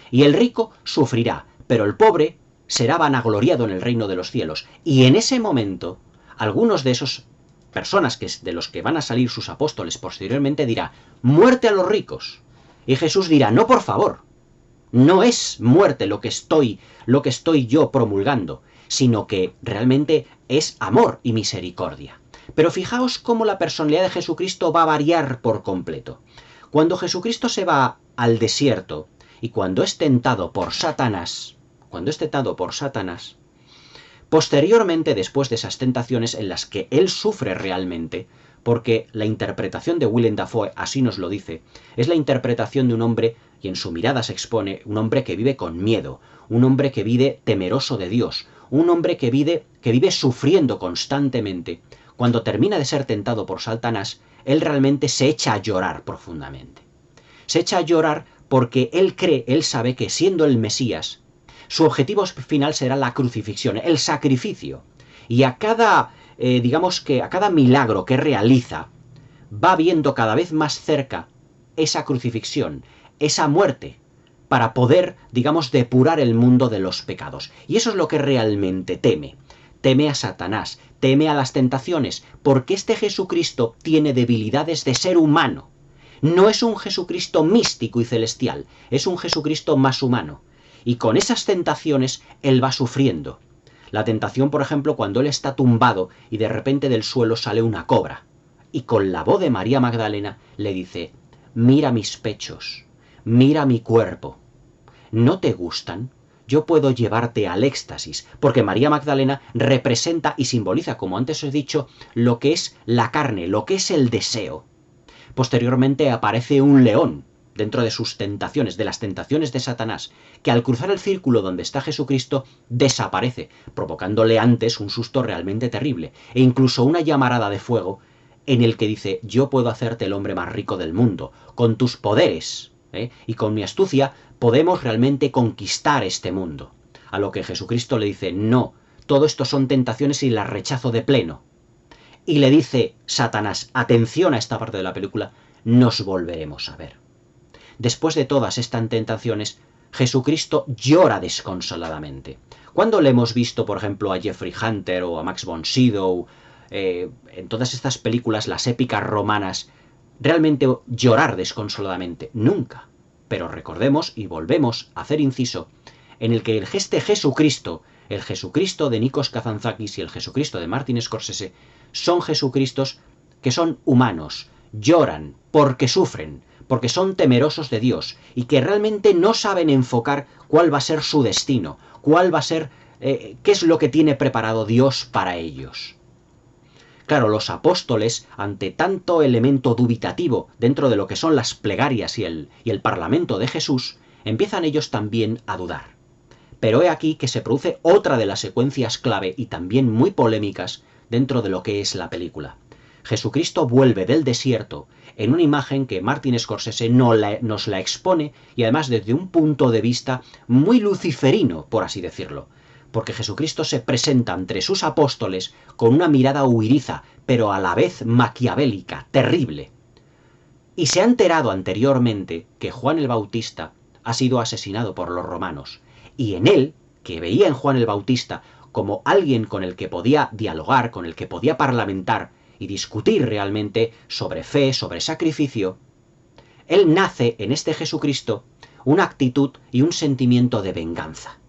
Y el rico sufrirá, pero el pobre será vanagloriado en el reino de los cielos. Y en ese momento, algunos de esos personas de los que van a salir sus apóstoles posteriormente dirá, muerte a los ricos. Y Jesús dirá, no, por favor, no es muerte lo que estoy yo promulgando, sino que realmente es amor y misericordia. Pero fijaos cómo la personalidad de Jesucristo va a variar por completo. Cuando Jesucristo se va al desierto y cuando es tentado por Satanás, posteriormente, después de esas tentaciones en las que él sufre realmente, porque la interpretación de Willem Dafoe así nos lo dice, es la interpretación de un hombre, y en su mirada se expone, un hombre que vive con miedo, un hombre que vive temeroso de Dios, un hombre que vive sufriendo constantemente. Cuando termina de ser tentado por Satanás, él realmente se echa a llorar profundamente. Se echa a llorar porque él sabe que siendo el Mesías, su objetivo final será la crucifixión, el sacrificio. Y a cada milagro que realiza, va viendo cada vez más cerca esa crucifixión, esa muerte, para poder, depurar el mundo de los pecados. Y eso es lo que realmente teme. Teme a Satanás, teme a las tentaciones, porque este Jesucristo tiene debilidades de ser humano. No es un Jesucristo místico y celestial, es un Jesucristo más humano. Y con esas tentaciones él va sufriendo. La tentación, por ejemplo, cuando él está tumbado y de repente del suelo sale una cobra. Y con la voz de María Magdalena le dice, mira mis pechos, mira mi cuerpo. ¿No te gustan? Yo puedo llevarte al éxtasis, porque María Magdalena representa y simboliza, como antes os he dicho, lo que es la carne, lo que es el deseo. Posteriormente aparece un león dentro de sus tentaciones, de las tentaciones de Satanás, que al cruzar el círculo donde está Jesucristo, desaparece, provocándole antes un susto realmente terrible, e incluso una llamarada de fuego en el que dice, yo puedo hacerte el hombre más rico del mundo, con tus poderes, y con mi astucia podemos realmente conquistar este mundo. A lo que Jesucristo le dice, no, todo esto son tentaciones y las rechazo de pleno. Y le dice Satanás, atención a esta parte de la película, nos volveremos a ver. Después de todas estas tentaciones, Jesucristo llora desconsoladamente. ¿Cuándo le hemos visto, por ejemplo, a Jeffrey Hunter o a Max von Sydow, en todas estas películas, las épicas romanas, realmente llorar desconsoladamente? Nunca. Pero recordemos y volvemos a hacer inciso en el que el Jesucristo, el Jesucristo de Nikos Kazantzakis y el Jesucristo de Martin Scorsese, son Jesucristos que son humanos, lloran porque sufren, porque son temerosos de Dios y que realmente no saben enfocar cuál va a ser su destino, cuál va a ser, qué es lo que tiene preparado Dios para ellos. Claro, los apóstoles, ante tanto elemento dubitativo dentro de lo que son las plegarias y el parlamento de Jesús, empiezan ellos también a dudar. Pero he aquí que se produce otra de las secuencias clave y también muy polémicas dentro de lo que es la película. Jesucristo vuelve del desierto en una imagen que Martin Scorsese nos la expone, y además desde un punto de vista muy luciferino, por así decirlo. Porque Jesucristo se presenta entre sus apóstoles con una mirada huiriza, pero a la vez maquiavélica, terrible. Y se ha enterado anteriormente que Juan el Bautista ha sido asesinado por los romanos. Y en él, que veía en Juan el Bautista como alguien con el que podía dialogar, con el que podía parlamentar y discutir realmente sobre fe, sobre sacrificio, él nace en este Jesucristo una actitud y un sentimiento de venganza.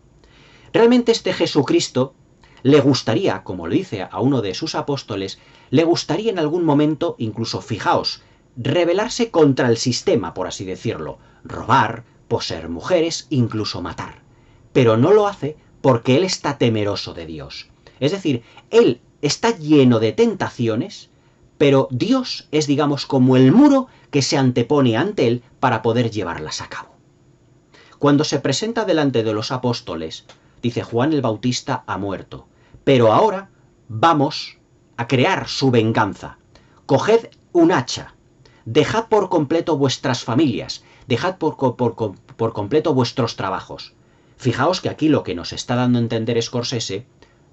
Realmente este Jesucristo le gustaría, como le dice a uno de sus apóstoles, le gustaría en algún momento, incluso fijaos, rebelarse contra el sistema, por así decirlo, robar, poseer mujeres, incluso matar. Pero no lo hace porque él está temeroso de Dios. Es decir, él está lleno de tentaciones, pero Dios es, digamos, como el muro que se antepone ante él para poder llevarlas a cabo. Cuando se presenta delante de los apóstoles, dice: Juan el Bautista ha muerto, pero ahora vamos a crear su venganza. Coged un hacha, dejad por completo vuestras familias, dejad por completo vuestros trabajos. Fijaos que aquí lo que nos está dando a entender Scorsese,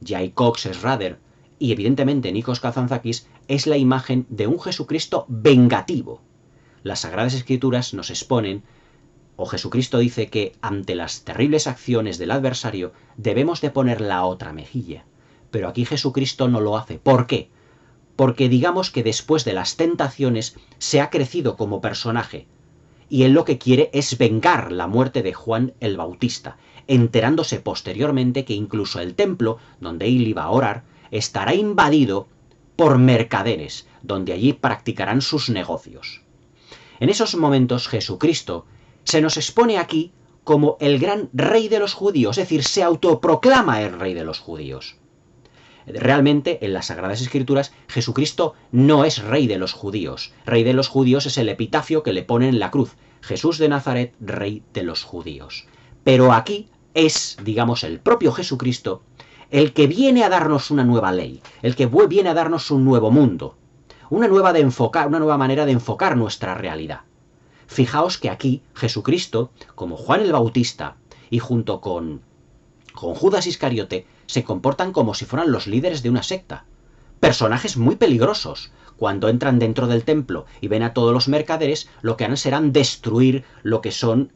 Jay Cox Schrader y evidentemente Nikos Kazantzakis, es la imagen de un Jesucristo vengativo. Las Sagradas Escrituras nos exponen, o Jesucristo dice, que ante las terribles acciones del adversario debemos de poner la otra mejilla. Pero aquí Jesucristo no lo hace. ¿Por qué? Porque digamos que después de las tentaciones se ha crecido como personaje, y él lo que quiere es vengar la muerte de Juan el Bautista, enterándose posteriormente que incluso el templo donde él iba a orar estará invadido por mercaderes, donde allí practicarán sus negocios. En esos momentos Jesucristo se nos expone aquí como el gran rey de los judíos, es decir, se autoproclama el rey de los judíos. Realmente, en las Sagradas Escrituras, Jesucristo no es rey de los judíos. Rey de los judíos es el epitafio que le ponen en la cruz. Jesús de Nazaret, rey de los judíos. Pero aquí es, digamos, el propio Jesucristo el que viene a darnos una nueva ley, el que viene a darnos un nuevo mundo, una nueva manera de enfocar nuestra realidad. Fijaos que aquí Jesucristo, como Juan el Bautista, y junto con Judas Iscariote, se comportan como si fueran los líderes de una secta. Personajes muy peligrosos. Cuando entran dentro del templo y ven a todos los mercaderes, lo que harán serán destruir lo que son,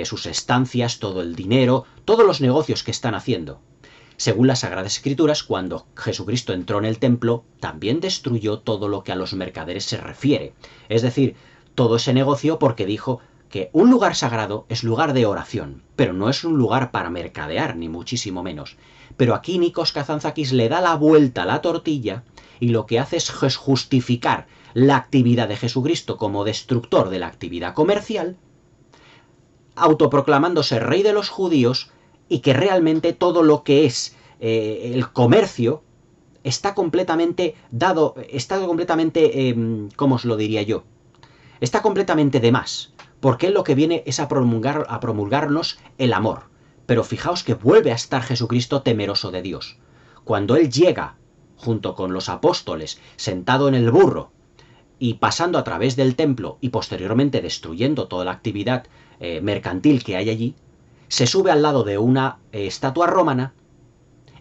sus estancias, todo el dinero, todos los negocios que están haciendo. Según las Sagradas Escrituras, cuando Jesucristo entró en el templo, también destruyó todo lo que a los mercaderes se refiere. Es decir, todo ese negocio, porque dijo que un lugar sagrado es lugar de oración, pero no es un lugar para mercadear, ni muchísimo menos. Pero aquí Nikos Kazantzakis le da la vuelta a la tortilla y lo que hace es justificar la actividad de Jesucristo como destructor de la actividad comercial, autoproclamándose rey de los judíos, y que realmente todo lo que es el comercio está completamente ¿cómo os lo diría yo? Está completamente de más, porque él lo que viene es a promulgarnos el amor. Pero fijaos que vuelve a estar Jesucristo temeroso de Dios. Cuando él llega, junto con los apóstoles, sentado en el burro, y pasando a través del templo, y posteriormente destruyendo toda la actividad mercantil que hay allí, se sube al lado de una estatua romana,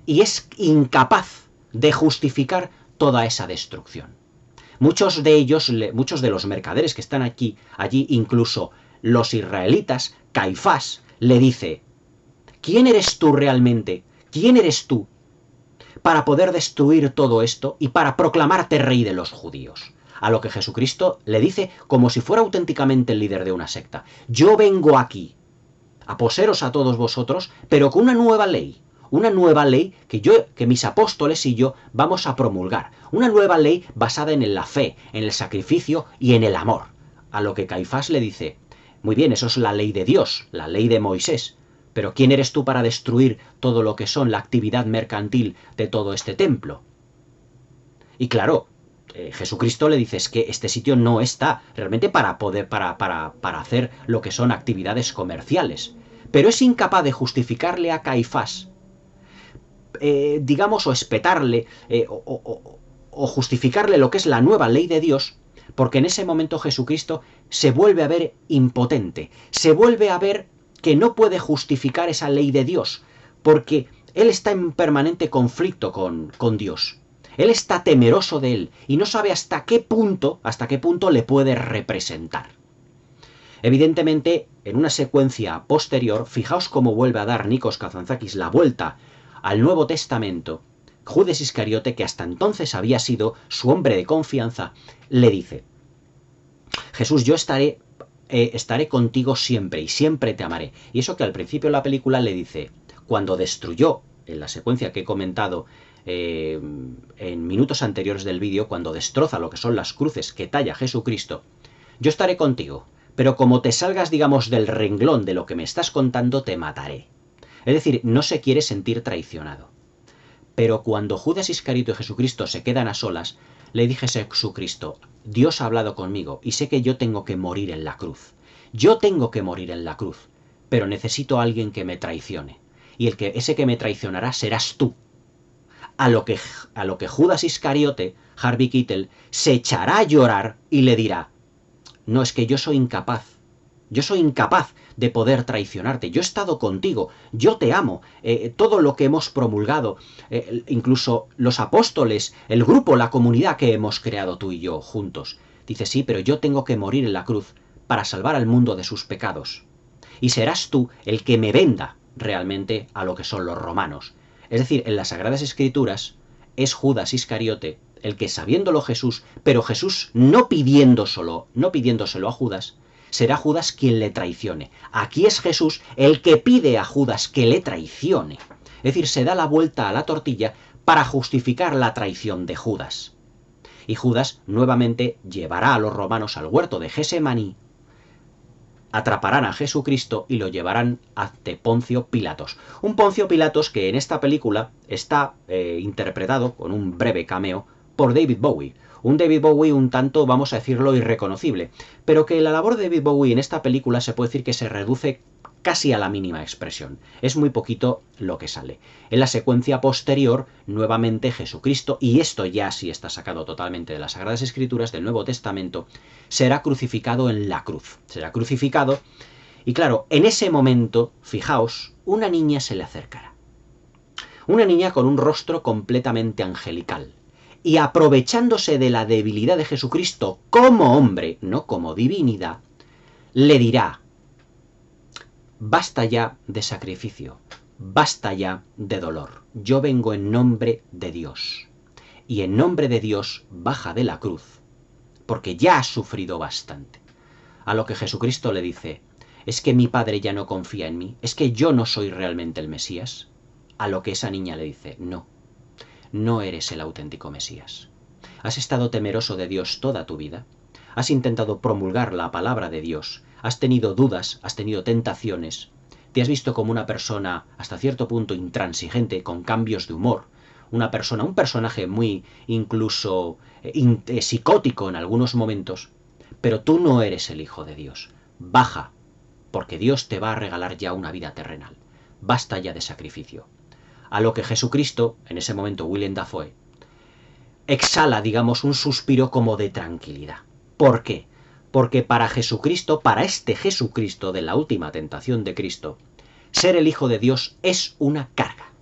y es incapaz de justificar toda esa destrucción. Muchos de los mercaderes que están allí, incluso los israelitas, Caifás, le dice: ¿quién eres tú realmente? ¿Quién eres tú para poder destruir todo esto y para proclamarte rey de los judíos? A lo que Jesucristo le dice, como si fuera auténticamente el líder de una secta: yo vengo aquí a poseeros a todos vosotros, pero con una nueva ley que mis apóstoles y yo vamos a promulgar, una nueva ley basada en la fe, en el sacrificio y en el amor. A lo que Caifás le dice: muy bien, eso es la ley de Dios, la ley de Moisés, pero ¿quién eres tú para destruir todo lo que son la actividad mercantil de todo este templo? Y claro, Jesucristo le dice: es que este sitio no está realmente para hacer lo que son actividades comerciales. Pero es incapaz de justificarle a Caifás, o espetarle, o justificarle lo que es la nueva ley de Dios, porque en ese momento Jesucristo se vuelve a ver impotente, se vuelve a ver que no puede justificar esa ley de Dios, porque él está en permanente conflicto con Dios. Él está temeroso de él y no sabe hasta qué punto le puede representar. Evidentemente, en una secuencia posterior, fijaos cómo vuelve a dar Nikos Kazantzakis la vuelta al Nuevo Testamento. Judas Iscariote, que hasta entonces había sido su hombre de confianza, le dice: Jesús, yo estaré contigo siempre y siempre te amaré. Y eso que al principio de la película le dice, cuando destruyó, en la secuencia que he comentado en minutos anteriores del vídeo, cuando destroza lo que son las cruces que talla Jesucristo, yo estaré contigo, pero como te salgas, digamos, del renglón de lo que me estás contando, te mataré. Es decir, no se quiere sentir traicionado. Pero cuando Judas Iscariote y Jesucristo se quedan a solas, le dije a Jesucristo: Dios ha hablado conmigo y sé que yo tengo que morir en la cruz. Yo tengo que morir en la cruz, pero necesito a alguien que me traicione. Y ese que me traicionará serás tú. A lo que Judas Iscariote, Harvey Keitel, se echará a llorar y le dirá: no, es que yo soy incapaz de poder traicionarte, yo he estado contigo, yo te amo, todo lo que hemos promulgado, incluso los apóstoles, el grupo, la comunidad que hemos creado tú y yo juntos. Dice: sí, pero yo tengo que morir en la cruz para salvar al mundo de sus pecados. Y serás tú el que me venda realmente a lo que son los romanos. Es decir, en las Sagradas Escrituras es Judas Iscariote el que, sabiéndolo Jesús, pero Jesús no pidiéndoselo a Judas, será Judas quien le traicione. Aquí es Jesús el que pide a Judas que le traicione. Es decir, se da la vuelta a la tortilla para justificar la traición de Judas. Y Judas nuevamente llevará a los romanos al huerto de Gesemaní, atraparán a Jesucristo y lo llevarán ante Poncio Pilatos. Un Poncio Pilatos que en esta película está interpretado, con un breve cameo, por David Bowie. Un David Bowie un tanto, vamos a decirlo, irreconocible, pero que la labor de David Bowie en esta película se puede decir que se reduce casi a la mínima expresión. Es muy poquito lo que sale. En la secuencia posterior, nuevamente Jesucristo, y esto ya sí está sacado totalmente de las Sagradas Escrituras del Nuevo Testamento, será crucificado en la cruz. Será crucificado, y claro, en ese momento, fijaos, una niña se le acercará. Una niña con un rostro completamente angelical. Y aprovechándose de la debilidad de Jesucristo como hombre, no como divinidad, le dirá: basta ya de sacrificio, basta ya de dolor. Yo vengo en nombre de Dios. Y en nombre de Dios baja de la cruz, porque ya has sufrido bastante. A lo que Jesucristo le dice: ¿es que mi padre ya no confía en mí? ¿Es que yo no soy realmente el Mesías? A lo que esa niña le dice: no. No eres el auténtico Mesías. Has estado temeroso de Dios toda tu vida. Has intentado promulgar la palabra de Dios. Has tenido dudas, has tenido tentaciones. Te has visto como una persona hasta cierto punto intransigente, con cambios de humor. Un personaje muy incluso psicótico en algunos momentos. Pero tú no eres el Hijo de Dios. Baja, porque Dios te va a regalar ya una vida terrenal. Basta ya de sacrificio. A lo que Jesucristo, en ese momento Willem Dafoe, exhala, digamos, un suspiro como de tranquilidad. ¿Por qué? Porque para Jesucristo, para este Jesucristo de la última tentación de Cristo, ser el Hijo de Dios es una carga.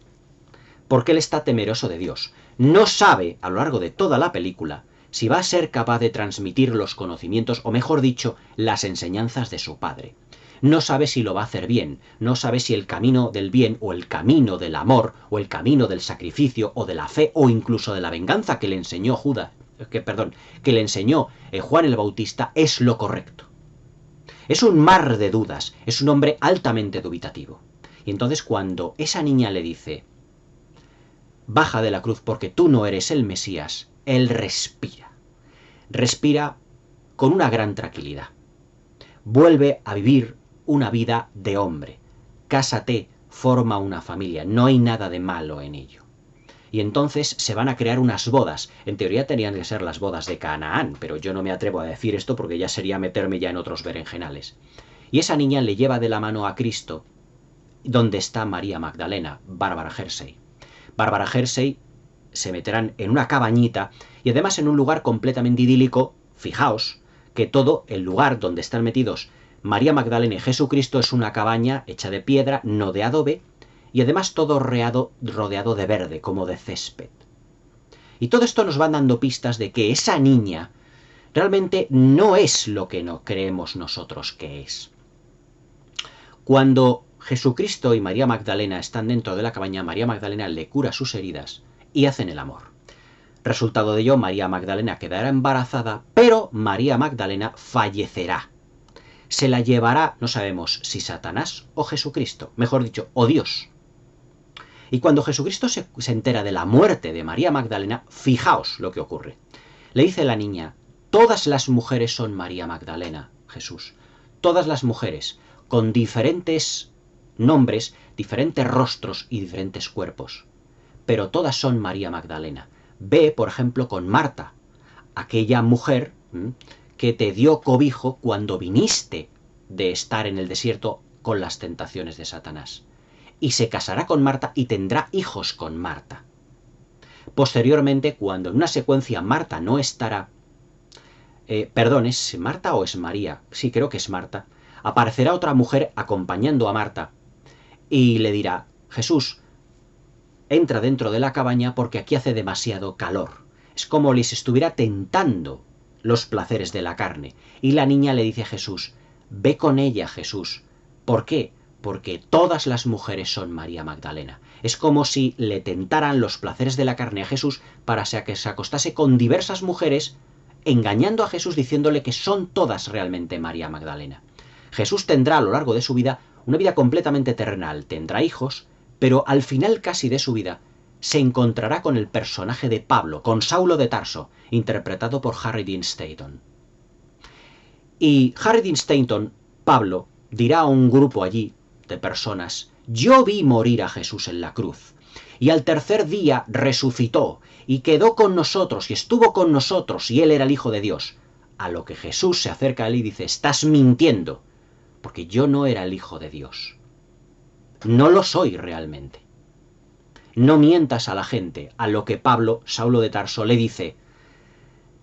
Porque él está temeroso de Dios. No sabe, a lo largo de toda la película, si va a ser capaz de transmitir los conocimientos, o mejor dicho, las enseñanzas de su Padre. No sabe si lo va a hacer bien, no sabe si el camino del bien o el camino del amor o el camino del sacrificio o de la fe o incluso de la venganza que le enseñó que le enseñó Juan el Bautista es lo correcto. Es un mar de dudas, es un hombre altamente dubitativo. Y entonces cuando esa niña le dice: baja de la cruz porque tú no eres el Mesías, él respira. Respira con una gran tranquilidad. Vuelve a vivir una vida de hombre. Cásate, forma una familia, no hay nada de malo en ello. Y entonces se van a crear unas bodas. En teoría tenían que ser las bodas de Canaán, pero yo no me atrevo a decir esto porque ya sería meterme ya en otros berenjenales. Y esa niña le lleva de la mano a Cristo, donde está María Magdalena, Bárbara Hershey. Bárbara Hershey se meterán en una cabañita y además en un lugar completamente idílico. Fijaos que todo el lugar donde están metidos María Magdalena y Jesucristo es una cabaña hecha de piedra, no de adobe, y además todo rodeado de verde, como de césped. Y todo esto nos va dando pistas de que esa niña realmente no es lo que no creemos nosotros que es. Cuando Jesucristo y María Magdalena están dentro de la cabaña, María Magdalena le cura sus heridas y hacen el amor. Resultado de ello, María Magdalena quedará embarazada, pero María Magdalena fallecerá. Se la llevará, no sabemos si Satanás o Jesucristo, mejor dicho, o Dios. Y cuando Jesucristo se entera de la muerte de María Magdalena, fijaos lo que ocurre. Le dice la niña: todas las mujeres son María Magdalena, Jesús. Todas las mujeres, con diferentes nombres, diferentes rostros y diferentes cuerpos. Pero todas son María Magdalena. Ve, por ejemplo, con Marta, aquella mujer que te dio cobijo cuando viniste de estar en el desierto con las tentaciones de Satanás. Y se casará con Marta y tendrá hijos con Marta. Posteriormente, cuando en una secuencia Marta no estará, perdón, ¿es Marta o es María? Sí, creo que es Marta. Aparecerá otra mujer acompañando a Marta y le dirá: Jesús, entra dentro de la cabaña porque aquí hace demasiado calor. Es como les estuviera tentando los placeres de la carne. Y la niña le dice a Jesús: ve con ella, Jesús. ¿Por qué? Porque todas las mujeres son María Magdalena. Es como si le tentaran los placeres de la carne a Jesús para que se acostase con diversas mujeres, engañando a Jesús diciéndole que son todas realmente María Magdalena. Jesús tendrá a lo largo de su vida una vida completamente terrenal, tendrá hijos, pero al final casi de su vida se encontrará con el personaje de Pablo, con Saulo de Tarso, interpretado por Harry Dean Stanton. Y Harry Dean Stanton, Pablo, dirá a un grupo allí de personas: yo vi morir a Jesús en la cruz, y al tercer día resucitó, y quedó con nosotros, y estuvo con nosotros, y él era el Hijo de Dios. A lo que Jesús se acerca a él y dice: estás mintiendo, porque yo no era el Hijo de Dios. No lo soy realmente. No mientas a la gente. A lo que Pablo, Saulo de Tarso, le dice: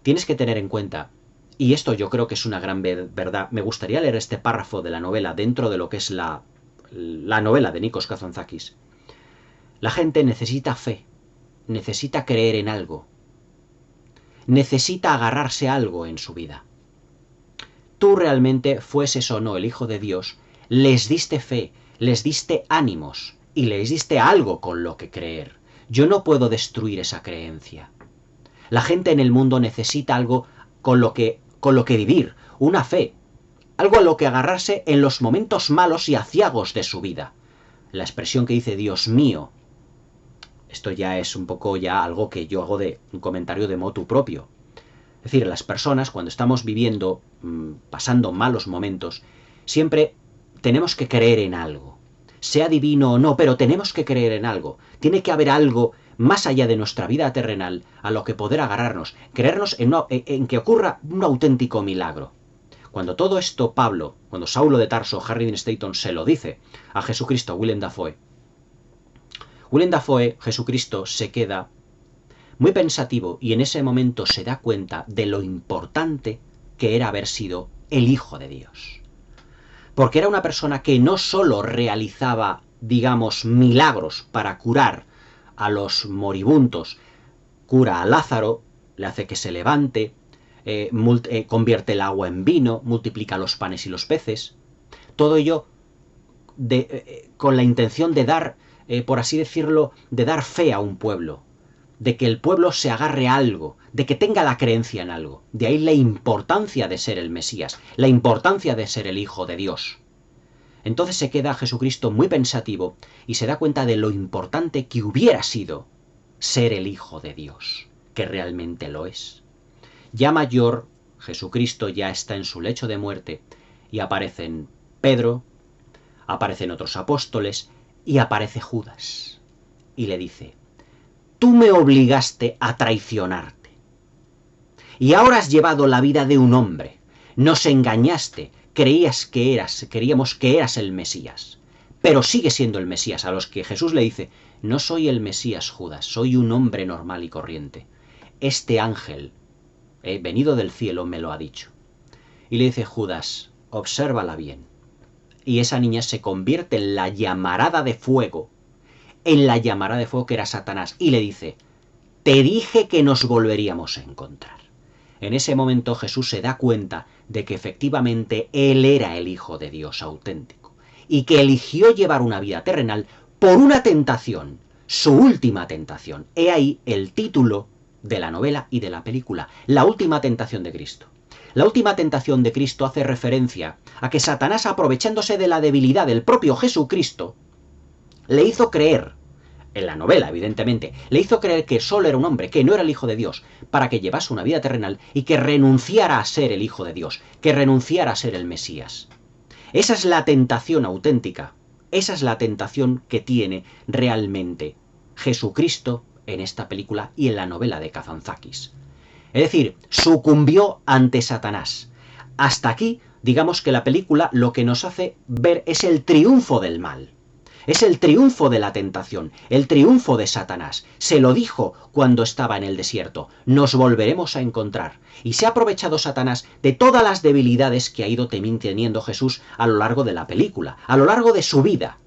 tienes que tener en cuenta, y esto yo creo que es una gran verdad, me gustaría leer este párrafo de la novela dentro de lo que es la novela de Nikos Kazantzakis. La gente necesita fe, necesita creer en algo, necesita agarrarse a algo en su vida. Tú realmente, fueses o no el Hijo de Dios, les diste fe, les diste ánimos y les diste algo con lo que creer. Yo no puedo destruir esa creencia. La gente en el mundo necesita algo con lo que vivir, una fe, algo a lo que agarrarse en los momentos malos y aciagos de su vida. La expresión que dice Dios mío, esto ya es un poco ya algo que yo hago de un comentario de motu propio. Es decir, las personas cuando estamos viviendo, pasando malos momentos, siempre tenemos que creer en algo. Sea divino o no, pero tenemos que creer en algo. Tiene que haber algo más allá de nuestra vida terrenal a lo que poder agarrarnos, creernos en que ocurra un auténtico milagro. Cuando todo esto cuando Saulo de Tarso, Harry Dean Stanton se lo dice a Jesucristo, Willem Dafoe, Jesucristo se queda muy pensativo y en ese momento se da cuenta de lo importante que era haber sido el Hijo de Dios. Porque era una persona que no solo realizaba, digamos, milagros para curar a los moribundos, cura a Lázaro, le hace que se levante, convierte el agua en vino, multiplica los panes y los peces. Todo ello con la intención de dar, por así decirlo, de dar fe a un pueblo, de que el pueblo se agarre a algo, de que tenga la creencia en algo. De ahí la importancia de ser el Mesías, la importancia de ser el Hijo de Dios. Entonces se queda Jesucristo muy pensativo y se da cuenta de lo importante que hubiera sido ser el Hijo de Dios, que realmente lo es. Ya mayor, Jesucristo ya está en su lecho de muerte y aparecen Pedro, aparecen otros apóstoles y aparece Judas. Y le dice: tú me obligaste a traicionarte. Y ahora has llevado la vida de un hombre. Nos engañaste, creíamos que eras el Mesías. pero sigue siendo el Mesías, a los que Jesús le dice: no soy el Mesías, Judas, soy un hombre normal y corriente. Este ángel, venido del cielo, me lo ha dicho. Y le dice: Judas, obsérvala bien. Y esa niña se convierte en la llamarada de fuego, que era Satanás, y le dice: te dije que nos volveríamos a encontrar. En ese momento Jesús se da cuenta de que efectivamente él era el Hijo de Dios auténtico, y que eligió llevar una vida terrenal por una tentación, su última tentación. He ahí el título de la novela y de la película: La última tentación de Cristo. La última tentación de Cristo hace referencia a que Satanás, aprovechándose de la debilidad del propio Jesucristo, le hizo creer, en la novela evidentemente, le hizo creer que solo era un hombre, que no era el Hijo de Dios, para que llevase una vida terrenal y que renunciara a ser el Hijo de Dios, que renunciara a ser el Mesías. Esa es la tentación auténtica, esa es la tentación que tiene realmente Jesucristo en esta película y en la novela de Kazantzakis. Es decir, sucumbió ante Satanás. Hasta aquí, digamos que la película lo que nos hace ver es el triunfo del mal. Es el triunfo de la tentación, el triunfo de Satanás. Se lo dijo cuando estaba en el desierto: nos volveremos a encontrar. Y se ha aprovechado Satanás de todas las debilidades que ha ido teniendo Jesús a lo largo de la película, a lo largo de su vida.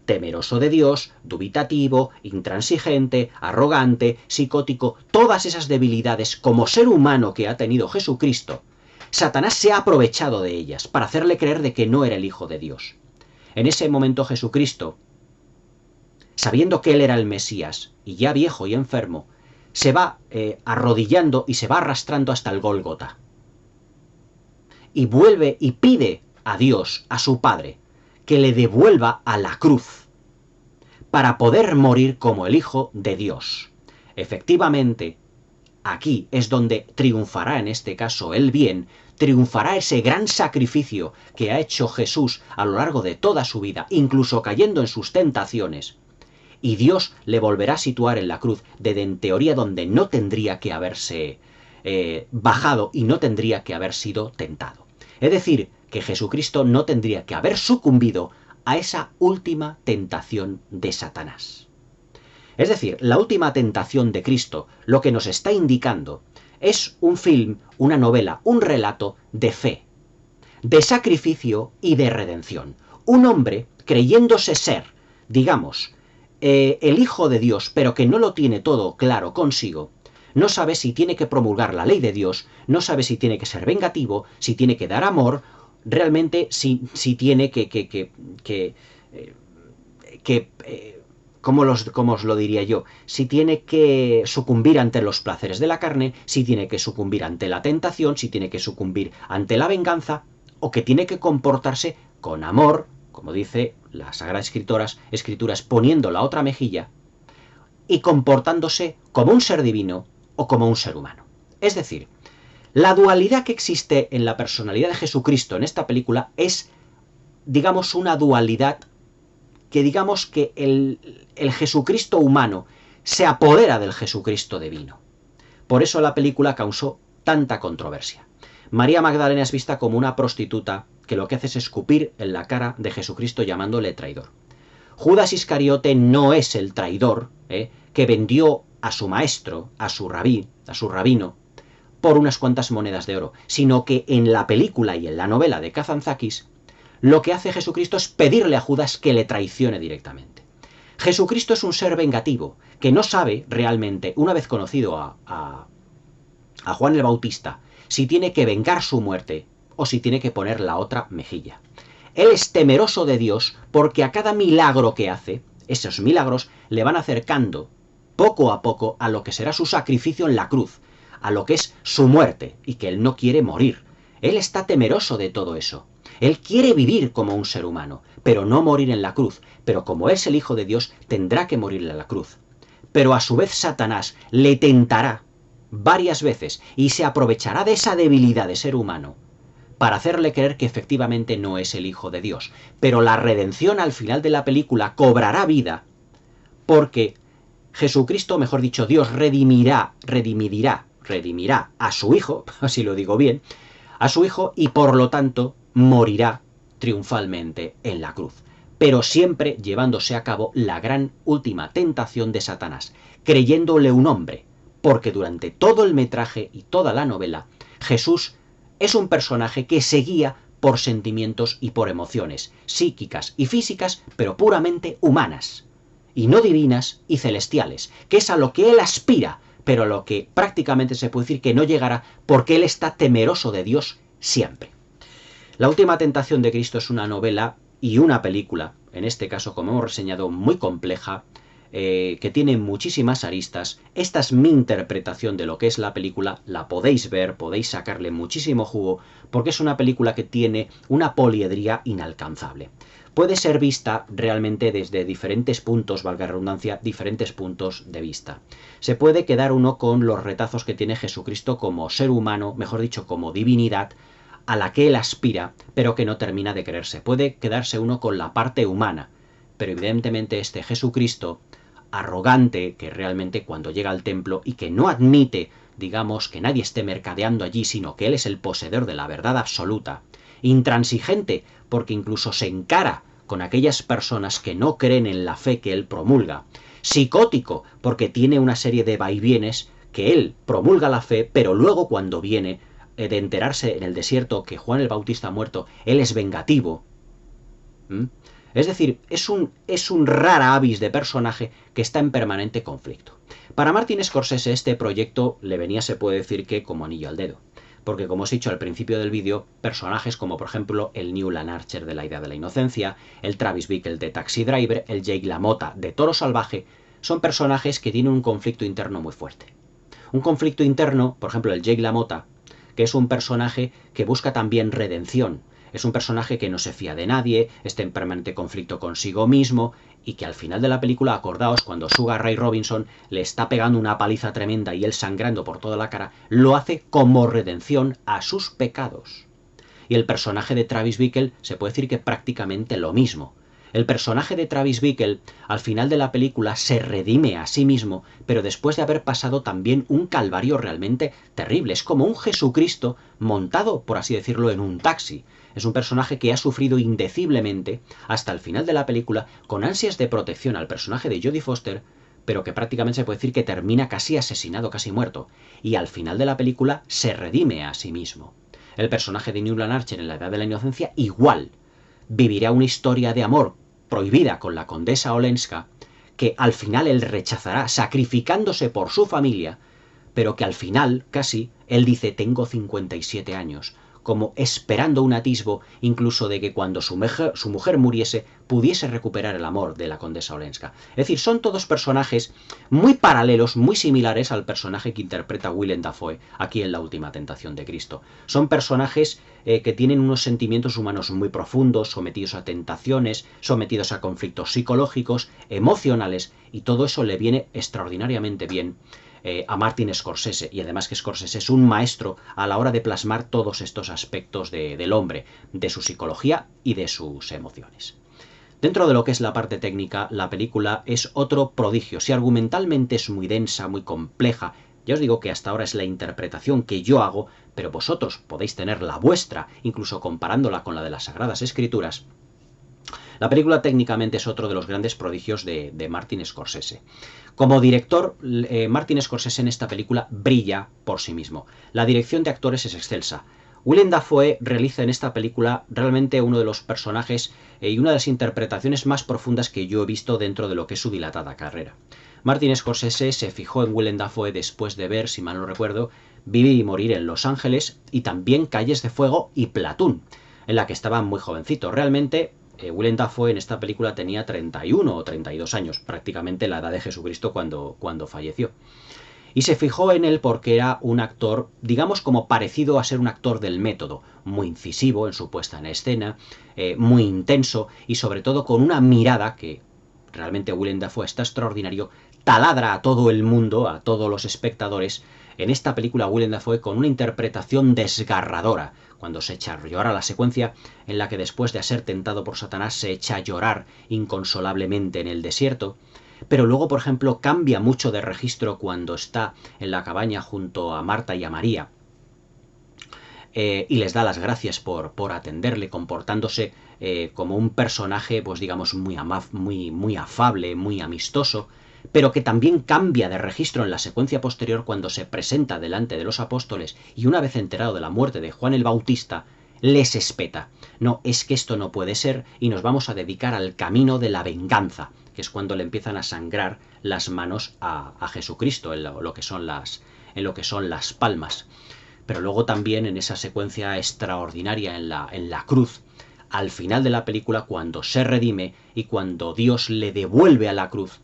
Temeroso de Dios, dubitativo, intransigente, arrogante, psicótico, todas esas debilidades como ser humano que ha tenido Jesucristo, Satanás se ha aprovechado de ellas para hacerle creer de que no era el Hijo de Dios. En ese momento Jesucristo, sabiendo que él era el Mesías, y ya viejo y enfermo, se va arrodillando y se va arrastrando hasta el Gólgota. Y vuelve y pide a Dios, a su Padre, que le devuelva a la cruz, para poder morir como el Hijo de Dios. Efectivamente, aquí es donde triunfará, en este caso, el bien, triunfará ese gran sacrificio que ha hecho Jesús a lo largo de toda su vida, incluso cayendo en sus tentaciones, y Dios le volverá a situar en la cruz, en teoría donde no tendría que haberse bajado y no tendría que haber sido tentado. Es decir, que Jesucristo no tendría que haber sucumbido a esa última tentación de Satanás. Es decir, la última tentación de Cristo lo que nos está indicando es un film, una novela, un relato de fe, de sacrificio y de redención. Un hombre creyéndose ser, digamos, el Hijo de Dios, pero que no lo tiene todo claro consigo, no sabe si tiene que promulgar la ley de Dios, no sabe si tiene que ser vengativo, si tiene que dar amor, realmente si tiene ¿cómo os lo diría yo? Si tiene que sucumbir ante los placeres de la carne, si tiene que sucumbir ante la tentación, si tiene que sucumbir ante la venganza, o que tiene que comportarse con amor, como dice las Sagradas Escrituras, poniendo la otra mejilla, y comportándose como un ser divino o como un ser humano. Es decir, la dualidad que existe en la personalidad de Jesucristo en esta película es, digamos, una dualidad que digamos que el Jesucristo humano se apodera del Jesucristo divino. Por eso la película causó tanta controversia. María Magdalena es vista como una prostituta que lo que hace es escupir en la cara de Jesucristo llamándole traidor. Judas Iscariote no es el traidor que vendió a su maestro, a su rabino, por unas cuantas monedas de oro, sino que en la película y en la novela de Kazantzakis, lo que hace Jesucristo es pedirle a Judas que le traicione directamente. Jesucristo es un ser vengativo, que no sabe realmente, una vez conocido a Juan el Bautista, si tiene que vengar su muerte o si tiene que poner la otra mejilla. Él es temeroso de Dios porque a cada milagro que hace, esos milagros le van acercando poco a poco a lo que será su sacrificio en la cruz, a lo que es su muerte, y que él no quiere morir. Él está temeroso de todo eso. Él quiere vivir como un ser humano, pero no morir en la cruz. Pero como es el Hijo de Dios, tendrá que morir en la cruz. Pero a su vez Satanás le tentará varias veces y se aprovechará de esa debilidad de ser humano para hacerle creer que efectivamente no es el Hijo de Dios. Pero la redención al final de la película cobrará vida porque Jesucristo, mejor dicho, Dios redimirá a su Hijo, así lo digo bien, a su Hijo, y por lo tanto morirá triunfalmente en la cruz. pero siempre llevándose a cabo la gran última tentación de Satanás, creyéndole un hombre, porque durante todo el metraje y toda la novela, Jesús es un personaje que se guía por sentimientos y por emociones, psíquicas y físicas, pero puramente humanas, y no divinas y celestiales, que es a lo que él aspira, pero a lo que prácticamente se puede decir que no llegará porque él está temeroso de Dios siempre. La última tentación de Cristo es una novela y una película, en este caso, como hemos reseñado, muy compleja, que tiene muchísimas aristas. Esta es mi interpretación de lo que es la película, la podéis ver, podéis sacarle muchísimo jugo, porque es una película que tiene una poliedría inalcanzable. Puede ser vista realmente desde diferentes puntos, valga la redundancia, diferentes puntos de vista. Se puede quedar uno con los retazos que tiene Jesucristo como ser humano, mejor dicho, como divinidad, a la que él aspira, pero que no termina de creerse. Puede quedarse uno con la parte humana, pero evidentemente este Jesucristo arrogante, que realmente cuando llega al templo y que no admite, digamos, que nadie esté mercadeando allí, sino que él es el poseedor de la verdad absoluta, intransigente, porque incluso se encara con aquellas personas que no creen en la fe que él promulga, psicótico, porque tiene una serie de vaivienes que él promulga la fe, pero luego cuando viene de enterarse en el desierto que Juan el Bautista ha muerto, él es vengativo. Es decir, es un rara avis de personaje que está en permanente conflicto. Para Martin Scorsese este proyecto le venía, se puede decir que como anillo al dedo. Porque como os he dicho al principio del vídeo, personajes como por ejemplo el Newland Archer de La idea de la inocencia, el Travis Bickle de Taxi Driver, el Jake LaMotta de Toro Salvaje, son personajes que tienen un conflicto interno muy fuerte. Un conflicto interno, por ejemplo el Jake LaMotta, que es un personaje que busca también redención. Es un personaje que no se fía de nadie, está en permanente conflicto consigo mismo y que al final de la película, acordaos, cuando Sugar Ray Robinson le está pegando una paliza tremenda y él sangrando por toda la cara, lo hace como redención a sus pecados. Y el personaje de Travis Bickle se puede decir que prácticamente lo mismo. El personaje de Travis Bickle al final de la película se redime a sí mismo, pero después de haber pasado también un calvario realmente terrible. Es como un Jesucristo montado, por así decirlo, en un taxi. Es un personaje que ha sufrido indeciblemente hasta el final de la película con ansias de protección al personaje de Jodie Foster, pero que prácticamente se puede decir que termina casi asesinado, casi muerto. Y al final de la película se redime a sí mismo. El personaje de Newland Archer en La edad de la inocencia igual. Vivirá una historia de amor prohibida con la condesa Olenska, que al final él rechazará sacrificándose por su familia, pero que al final, casi, él dice tengo 57 años, como esperando un atisbo incluso de que cuando su mujer muriese pudiese recuperar el amor de la condesa Olenska. Es decir, son todos personajes muy paralelos, muy similares al personaje que interpreta Willem Dafoe aquí en La última tentación de Cristo. Son personajes que tienen unos sentimientos humanos muy profundos, sometidos a tentaciones, sometidos a conflictos psicológicos, emocionales, y todo eso le viene extraordinariamente bien a Martin Scorsese, y además que Scorsese es un maestro a la hora de plasmar todos estos aspectos del hombre, de su psicología y de sus emociones. Dentro de lo que es la parte técnica, la película es otro prodigio. Si argumentalmente es muy densa, muy compleja, ya os digo que hasta ahora es la interpretación que yo hago, pero vosotros podéis tener la vuestra, incluso comparándola con la de las Sagradas Escrituras. La película técnicamente es otro de los grandes prodigios de Martin Scorsese. Como director, Martin Scorsese en esta película brilla por sí mismo. La dirección de actores es excelsa. Willem Dafoe realiza en esta película realmente uno de los personajes y una de las interpretaciones más profundas que yo he visto dentro de lo que es su dilatada carrera. Martin Scorsese se fijó en Willem Dafoe después de ver, si mal no recuerdo, Vivir y morir en Los Ángeles y también Calles de Fuego y Platoon, en la que estaba muy jovencito. Realmente Willem Dafoe en esta película tenía 31 o 32 años, prácticamente la edad de Jesucristo cuando falleció. Y se fijó en él porque era un actor, digamos como parecido a ser un actor del método, muy incisivo en su puesta en escena, muy intenso y sobre todo con una mirada que realmente Willem Dafoe está extraordinario, taladra a todo el mundo, a todos los espectadores. En esta película Willem Dafoe con una interpretación desgarradora, cuando se echa a llorar, la secuencia en la que después de ser tentado por Satanás se echa a llorar inconsolablemente en el desierto. Pero luego, por ejemplo, cambia mucho de registro cuando está en la cabaña junto a Marta y a María y les da las gracias por atenderle, comportándose como un personaje, pues digamos, muy afable, muy amistoso, pero que también cambia de registro en la secuencia posterior cuando se presenta delante de los apóstoles y una vez enterado de la muerte de Juan el Bautista, les espeta. No, es que esto no puede ser y nos vamos a dedicar al camino de la venganza, que es cuando le empiezan a sangrar las manos a Jesucristo en lo que son las palmas. Pero luego también en esa secuencia extraordinaria en la cruz, al final de la película, cuando se redime y cuando Dios le devuelve a la cruz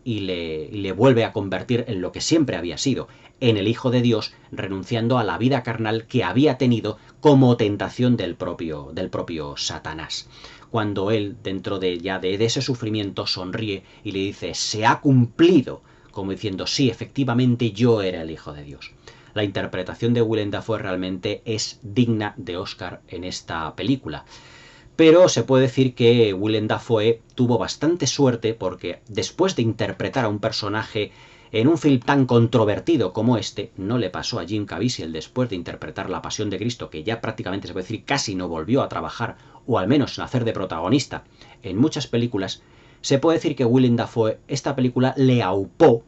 y le vuelve a convertir en lo que siempre había sido, en el Hijo de Dios, renunciando a la vida carnal que había tenido como tentación del propio Satanás. Cuando él, dentro de ese sufrimiento, sonríe y le dice, se ha cumplido, como diciendo, sí, efectivamente yo era el Hijo de Dios. La interpretación de Willem Dafoe realmente es digna de Oscar en esta película. Pero se puede decir que Willem Dafoe tuvo bastante suerte porque después de interpretar a un personaje en un film tan controvertido como este, no le pasó a Jim Caviezel después de interpretar La Pasión de Cristo, que ya prácticamente se puede decir casi no volvió a trabajar, o al menos hacer de protagonista en muchas películas, se puede decir que Willem Dafoe esta película le aupó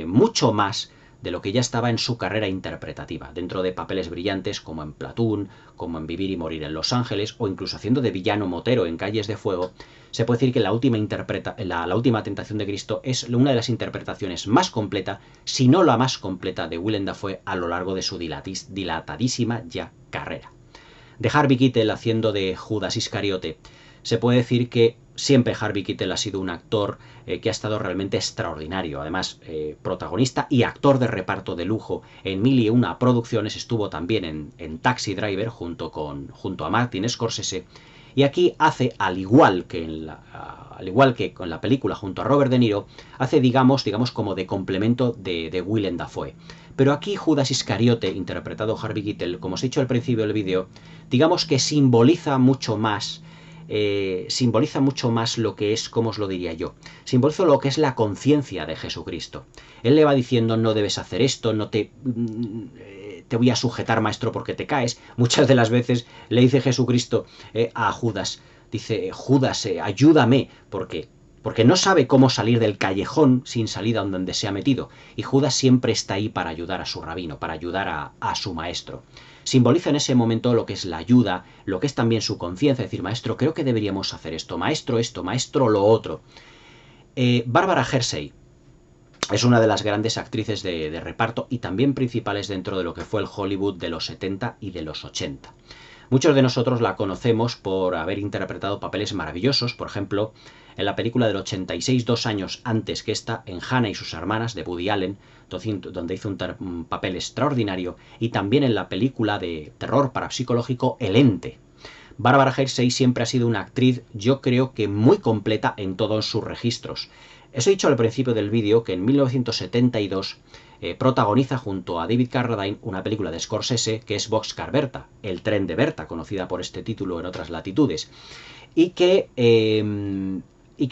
mucho más de lo que ya estaba en su carrera interpretativa, dentro de papeles brillantes como en Platoon, como en Vivir y Morir en Los Ángeles, o incluso haciendo de villano motero en Calles de Fuego. Se puede decir que la última Tentación de Cristo es una de las interpretaciones más completa, si no la más completa, de Willem Dafoe a lo largo de su dilatadísima ya carrera. De Harvey Keitel haciendo de Judas Iscariote, se puede decir que siempre Harvey Keitel ha sido un actor que ha estado realmente extraordinario. Además, protagonista y actor de reparto de lujo en 1001 producciones. Estuvo también en Taxi Driver junto a Martin Scorsese. Y aquí hace, al igual que con la película junto a Robert De Niro, hace digamos como de complemento de Willem Dafoe. Pero aquí Judas Iscariote, interpretado Harvey Keitel, como os he dicho al principio del vídeo, digamos que simboliza mucho más lo que es, ¿cómo os lo diría yo? Simboliza lo que es la conciencia de Jesucristo. Él le va diciendo, no debes hacer esto, no te voy a sujetar, maestro, porque te caes. Muchas de las veces le dice Jesucristo a Judas, dice, Judas, ayúdame, porque no sabe cómo salir del callejón sin salida donde se ha metido. Y Judas siempre está ahí para ayudar a su rabino, para ayudar a su maestro. Simboliza en ese momento lo que es la ayuda, lo que es también su conciencia, decir, maestro, creo que deberíamos hacer esto, maestro lo otro. Bárbara Hershey es una de las grandes actrices de reparto y también principales dentro de lo que fue el Hollywood de los 70 y de los 80. Muchos de nosotros la conocemos por haber interpretado papeles maravillosos, por ejemplo, en la película del 86, 2 años antes que esta, en Hannah y sus hermanas, de Woody Allen, donde hizo un papel extraordinario, y también en la película de terror parapsicológico El Ente. Bárbara Hershey siempre ha sido una actriz, yo creo que muy completa en todos sus registros. Os he dicho al principio del vídeo que en 1972 protagoniza junto a David Carradine una película de Scorsese que es Boxcar Bertha, El tren de Bertha, conocida por este título en otras latitudes, y que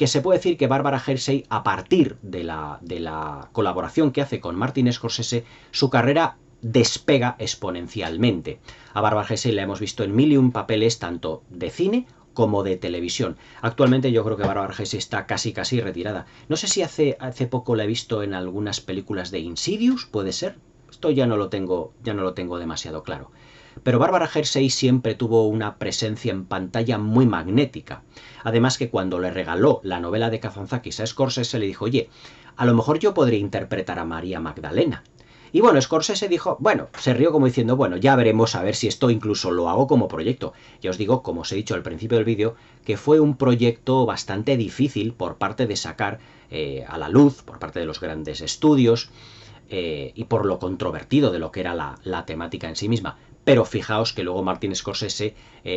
se puede decir que Bárbara Hershey, a partir de la colaboración que hace con Martin Scorsese, su carrera despega exponencialmente. A Bárbara Hershey la hemos visto en 1001 papeles tanto de cine como de televisión. Actualmente yo creo que Bárbara Hershey está casi retirada. No sé si hace poco la he visto en algunas películas de Insidious, ¿puede ser? Esto ya no lo tengo demasiado claro. Pero Bárbara Hershey siempre tuvo una presencia en pantalla muy magnética. Además que cuando le regaló la novela de Kazantzakis a Scorsese le dijo, oye, a lo mejor yo podría interpretar a María Magdalena. Y bueno, Scorsese dijo, bueno, se rió como diciendo, bueno, ya veremos a ver si esto incluso lo hago como proyecto. Ya os digo, como os he dicho al principio del vídeo, que fue un proyecto bastante difícil por parte de sacar a la luz, por parte de los grandes estudios, y por lo controvertido de lo que era la temática en sí misma. Pero fijaos que luego Martin Scorsese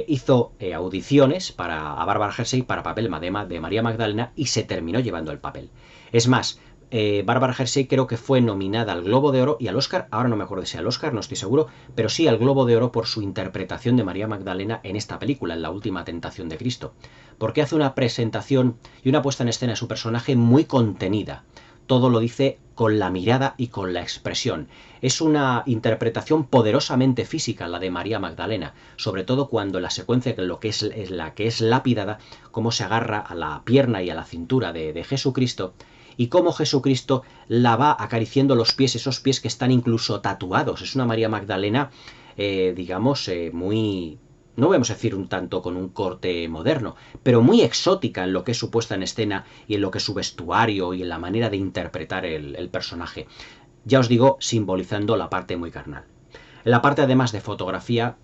hizo audiciones a Bárbara Hershey para papel de María Magdalena y se terminó llevando el papel. Es más, Bárbara Hershey creo que fue nominada al Globo de Oro y al Oscar, ahora no me acuerdo si al Oscar, no estoy seguro, pero sí al Globo de Oro por su interpretación de María Magdalena en esta película, en La Última Tentación de Cristo, porque hace una presentación y una puesta en escena de su personaje muy contenida. Todo lo dice con la mirada y con la expresión. Es una interpretación poderosamente física la de María Magdalena, sobre todo cuando la secuencia en la que es lapidada, cómo se agarra a la pierna y a la cintura de Jesucristo, y cómo Jesucristo la va acariciando los pies, esos pies que están incluso tatuados. Es una María Magdalena, digamos, muy... no vamos a decir un tanto con un corte moderno, pero muy exótica en lo que es su puesta en escena y en lo que es su vestuario y en la manera de interpretar el personaje. Ya os digo, simbolizando la parte muy carnal. En la parte además de fotografía,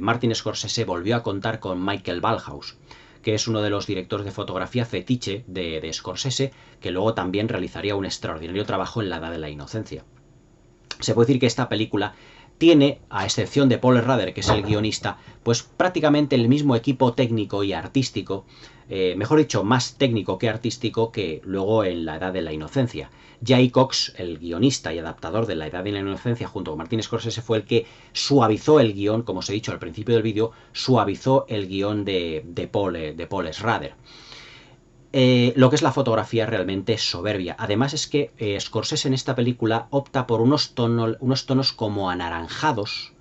Martin Scorsese volvió a contar con Michael Ballhaus, que es uno de los directores de fotografía fetiche de Scorsese, que luego también realizaría un extraordinario trabajo en La Edad de la Inocencia. Se puede decir que esta película tiene, a excepción de Paul Schrader, que es el guionista, pues prácticamente el mismo equipo técnico y artístico, mejor dicho, más técnico que artístico que luego en La Edad de la Inocencia. Jay Cox, el guionista y adaptador de La Edad de la Inocencia, junto con Martin Scorsese, fue el que suavizó el guión, como os he dicho al principio del vídeo, suavizó el guión de Paul Schrader. Lo que es la fotografía realmente es soberbia. Además es que Scorsese en esta película opta por unos tonos como anaranjados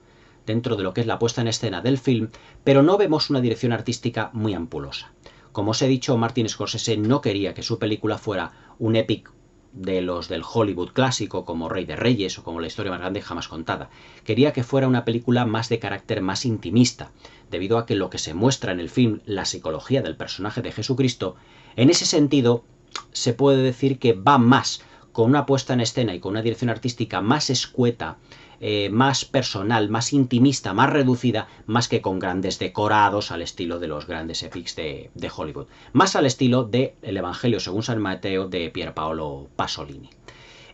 dentro de lo que es la puesta en escena del film, pero no vemos una dirección artística muy ampulosa. Como os he dicho, Martin Scorsese no quería que su película fuera un epic de los del Hollywood clásico, como Rey de Reyes o como La historia más grande jamás contada. Quería que fuera una película más de carácter más intimista, debido a que lo que se muestra en el film, la psicología del personaje de Jesucristo, en ese sentido se puede decir que va más con una puesta en escena y con una dirección artística más escueta, más personal, más intimista, más reducida, más que con grandes decorados al estilo de los grandes epics de Hollywood. Más al estilo de El Evangelio según San Mateo de Pier Paolo Pasolini.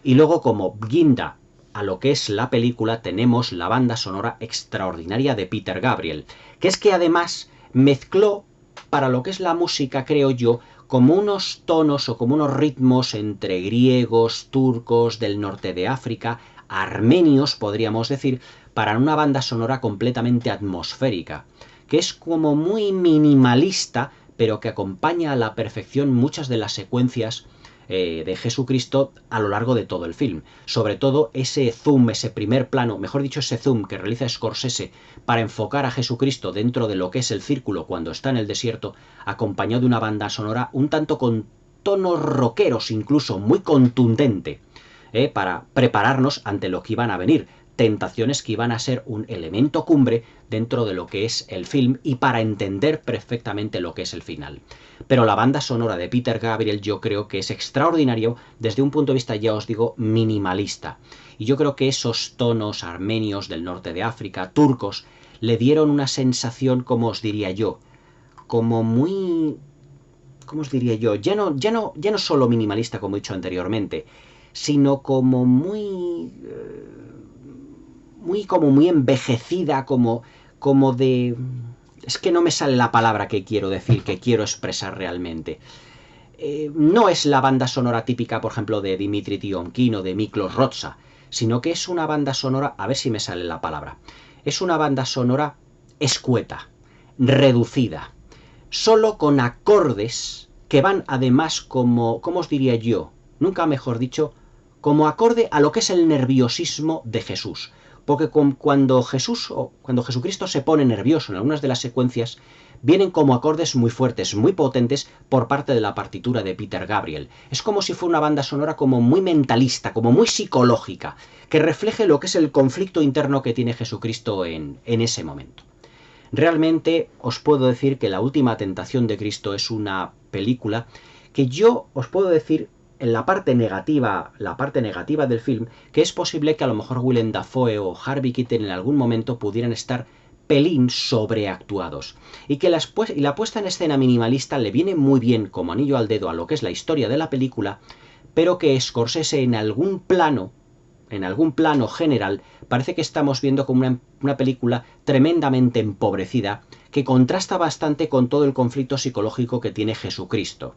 Y luego, como guinda a lo que es la película, tenemos la banda sonora extraordinaria de Peter Gabriel, que es que además mezcló, para lo que es la música, creo yo, como unos tonos o como unos ritmos entre griegos, turcos, del norte de África, armenios, podríamos decir, para una banda sonora completamente atmosférica, que es como muy minimalista, pero que acompaña a la perfección muchas de las secuencias de Jesucristo a lo largo de todo el film. Sobre todo ese zoom, ese primer plano, mejor dicho, ese zoom que realiza Scorsese para enfocar a Jesucristo dentro de lo que es el círculo cuando está en el desierto, acompañado de una banda sonora un tanto con tonos rockeros, incluso muy contundente, para prepararnos ante lo que iban a venir. Tentaciones que iban a ser un elemento cumbre dentro de lo que es el film y para entender perfectamente lo que es el final. Pero la banda sonora de Peter Gabriel yo creo que es extraordinario desde un punto de vista, ya os digo, minimalista. Y yo creo que esos tonos armenios del norte de África, turcos, le dieron una sensación, como os diría yo, como muy... ¿cómo os diría yo? Ya no solo minimalista, como he dicho anteriormente, sino como muy envejecida, como de... es que no me sale la palabra que quiero decir, que quiero expresar realmente. No es la banda sonora típica, por ejemplo, de Dimitri Tiomkin o de Miklos Rozsa, sino que es una banda sonora, a ver si me sale la palabra, es una banda sonora escueta, reducida, solo con acordes que van además como, ¿cómo os diría yo? Nunca mejor dicho, como acorde a lo que es el nerviosismo de Jesús. Porque cuando Jesucristo se pone nervioso en algunas de las secuencias, vienen como acordes muy fuertes, muy potentes por parte de la partitura de Peter Gabriel. Es como si fuera una banda sonora como muy mentalista, como muy psicológica, que refleje lo que es el conflicto interno que tiene Jesucristo en ese momento. Realmente os puedo decir que La Última Tentación de Cristo es una película que yo os puedo decir en la parte negativa del film, que es posible que a lo mejor Willem Dafoe o Harvey Keitel en algún momento pudieran estar pelín sobreactuados, y que la puesta en escena minimalista le viene muy bien como anillo al dedo a lo que es la historia de la película, pero que Scorsese en algún plano general, parece que estamos viendo como una película tremendamente empobrecida, que contrasta bastante con todo el conflicto psicológico que tiene Jesucristo.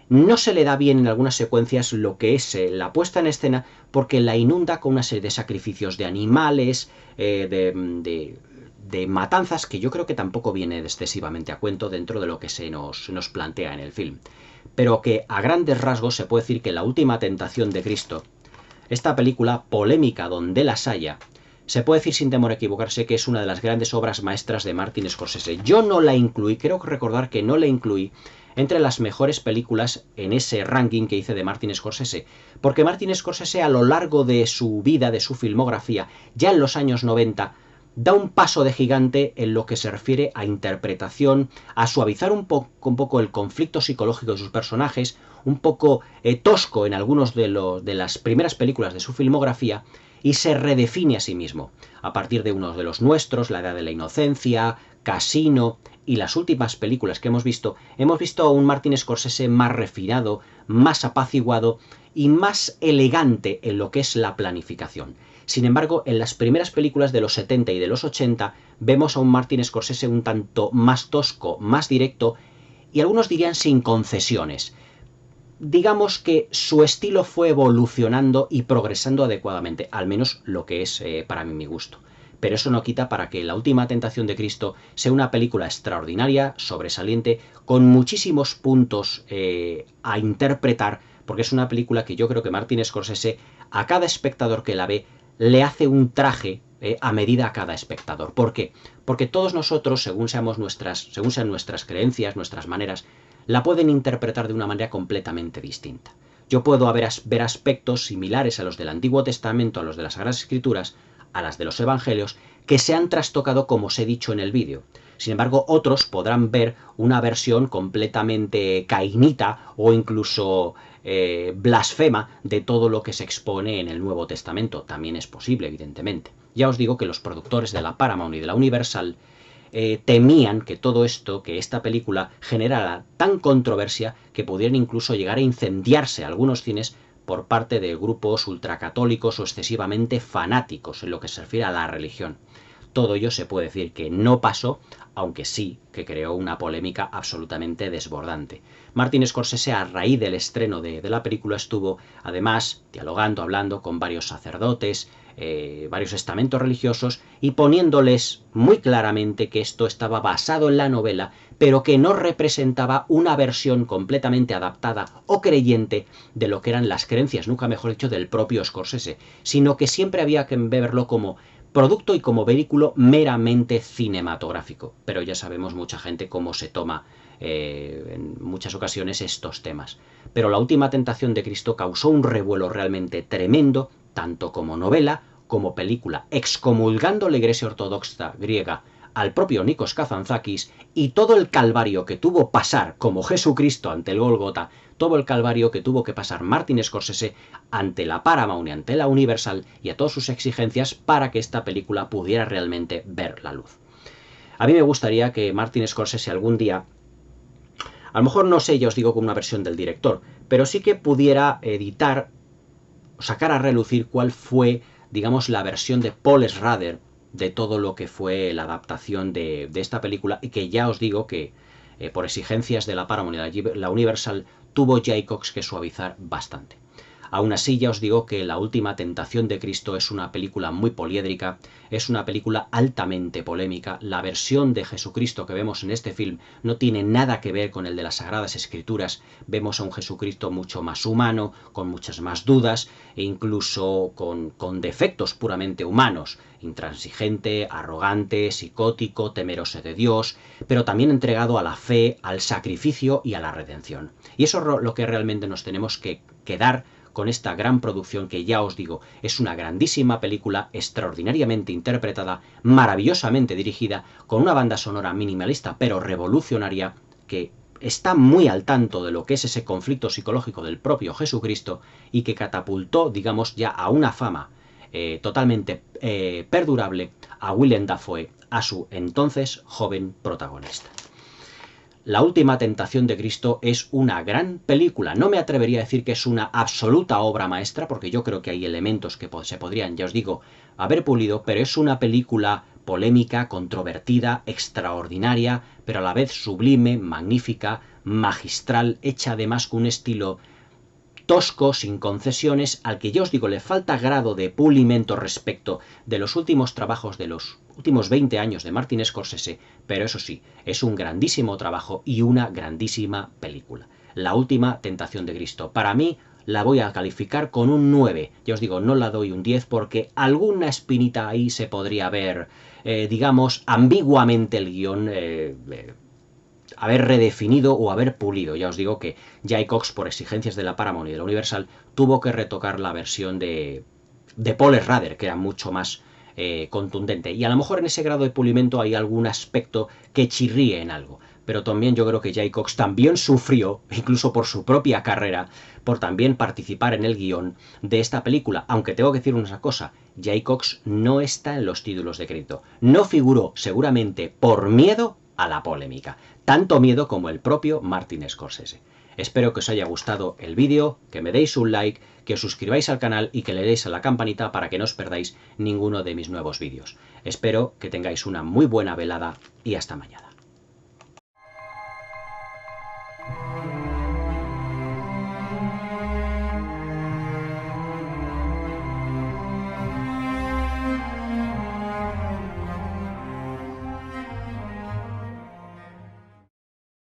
No se le da bien en algunas secuencias lo que es la puesta en escena, porque la inunda con una serie de sacrificios de animales, de matanzas, que yo creo que tampoco viene excesivamente a cuento dentro de lo que se nos plantea en el film. Pero que a grandes rasgos se puede decir que La Última Tentación de Cristo Esta película, polémica donde las haya, se puede decir sin temor a equivocarse que es una de las grandes obras maestras de Martin Scorsese. Yo no la incluí, creo recordar que no la incluí entre las mejores películas en ese ranking que hice de Martin Scorsese, porque Martin Scorsese a lo largo de su vida, de su filmografía, ya en los años 90, da un paso de gigante en lo que se refiere a interpretación, a suavizar un poco el conflicto psicológico de sus personajes, un poco tosco en algunos de las primeras películas de su filmografía, y se redefine a sí mismo, a partir de uno de los nuestros, La Edad de la Inocencia, Casino y las últimas películas que hemos visto a un Martin Scorsese más refinado, más apaciguado y más elegante en lo que es la planificación. Sin embargo, en las primeras películas de los 70 y de los 80 vemos a un Martin Scorsese un tanto más tosco, más directo y algunos dirían sin concesiones. Digamos que su estilo fue evolucionando y progresando adecuadamente, al menos lo que es para mí mi gusto. Pero eso no quita para que La Última Tentación de Cristo sea una película extraordinaria, sobresaliente, con muchísimos puntos a interpretar, porque es una película que yo creo que Martin Scorsese, a cada espectador que la ve, le hace un traje a medida a cada espectador. ¿Por qué? Porque todos nosotros, según sean nuestras creencias, nuestras maneras, la pueden interpretar de una manera completamente distinta. Yo puedo ver aspectos similares a los del Antiguo Testamento, a los de las Sagradas Escrituras, a las de los Evangelios, que se han trastocado como os he dicho en el vídeo. Sin embargo, otros podrán ver una versión completamente cainita o incluso blasfema de todo lo que se expone en el Nuevo Testamento. También es posible, evidentemente. Ya os digo que los productores de la Paramount y de la Universal temían que todo esto, que esta película generara tan controversia que pudieran incluso llegar a incendiarse algunos cines por parte de grupos ultracatólicos o excesivamente fanáticos en lo que se refiere a la religión. Todo ello se puede decir que no pasó, aunque sí que creó una polémica absolutamente desbordante. Martin Scorsese, a raíz del estreno de la película, estuvo además dialogando, hablando con varios sacerdotes, varios estamentos religiosos y poniéndoles muy claramente que esto estaba basado en la novela, pero que no representaba una versión completamente adaptada o creyente de lo que eran las creencias, nunca mejor dicho, del propio Scorsese, sino que siempre había que verlo como producto y como vehículo meramente cinematográfico. Pero ya sabemos mucha gente cómo se toma en muchas ocasiones estos temas. Pero La Última Tentación de Cristo causó un revuelo realmente tremendo, tanto como novela como película, excomulgando la Iglesia Ortodoxa griega al propio Nikos Kazantzakis y todo el calvario que tuvo pasar como Jesucristo ante el Gólgota, todo el calvario que tuvo que pasar Martin Scorsese ante la Paramount y ante la Universal y a todas sus exigencias para que esta película pudiera realmente ver la luz. A mí me gustaría que Martin Scorsese algún día, a lo mejor no sé, ya os digo, con una versión del director, pero sí que pudiera editar, sacar a relucir cuál fue, digamos, la versión de Paul Schrader de todo lo que fue la adaptación de esta película, y que ya os digo que por exigencias de la Paramount y la Universal tuvo Jaycox que suavizar bastante. Aún así, ya os digo que La Última Tentación de Cristo es una película muy poliédrica, es una película altamente polémica. La versión de Jesucristo que vemos en este film no tiene nada que ver con el de las Sagradas Escrituras. Vemos a un Jesucristo mucho más humano, con muchas más dudas e incluso con defectos puramente humanos. Intransigente, arrogante, psicótico, temeroso de Dios, pero también entregado a la fe, al sacrificio y a la redención. Y eso es lo que realmente nos tenemos que quedar con esta gran producción que, ya os digo, es una grandísima película, extraordinariamente interpretada, maravillosamente dirigida, con una banda sonora minimalista pero revolucionaria, que está muy al tanto de lo que es ese conflicto psicológico del propio Jesucristo y que catapultó, digamos, ya a una fama totalmente perdurable a Willem Dafoe, a su entonces joven protagonista. La Última Tentación de Cristo es una gran película. No me atrevería a decir que es una absoluta obra maestra, porque yo creo que hay elementos que se podrían, ya os digo, haber pulido, pero es una película polémica, controvertida, extraordinaria, pero a la vez sublime, magnífica, magistral, hecha además con un estilo tosco, sin concesiones, al que yo os digo le falta grado de pulimento respecto de los últimos trabajos de los últimos 20 años de Martin Scorsese, pero eso sí, es un grandísimo trabajo y una grandísima película. La Última Tentación de Cristo. Para mí, la voy a calificar con un 9. Ya os digo, no la doy un 10 porque alguna espinita ahí se podría ver, digamos, ambiguamente el guión, haber redefinido o haber pulido. Ya os digo que Jay Cox, por exigencias de la Paramount y de la Universal, tuvo que retocar la versión de Paul Schrader, que era mucho más contundente. Y a lo mejor en ese grado de pulimento hay algún aspecto que chirríe en algo. Pero también yo creo que Jay Cox también sufrió, incluso por su propia carrera, por también participar en el guión de esta película. Aunque tengo que decir una cosa, Jay Cox no está en los títulos de crédito. No figuró seguramente por miedo a la polémica. Tanto miedo como el propio Martin Scorsese. Espero que os haya gustado el vídeo, que me deis un like, que os suscribáis al canal y que le deis a la campanita para que no os perdáis ninguno de mis nuevos vídeos. Espero que tengáis una muy buena velada y hasta mañana.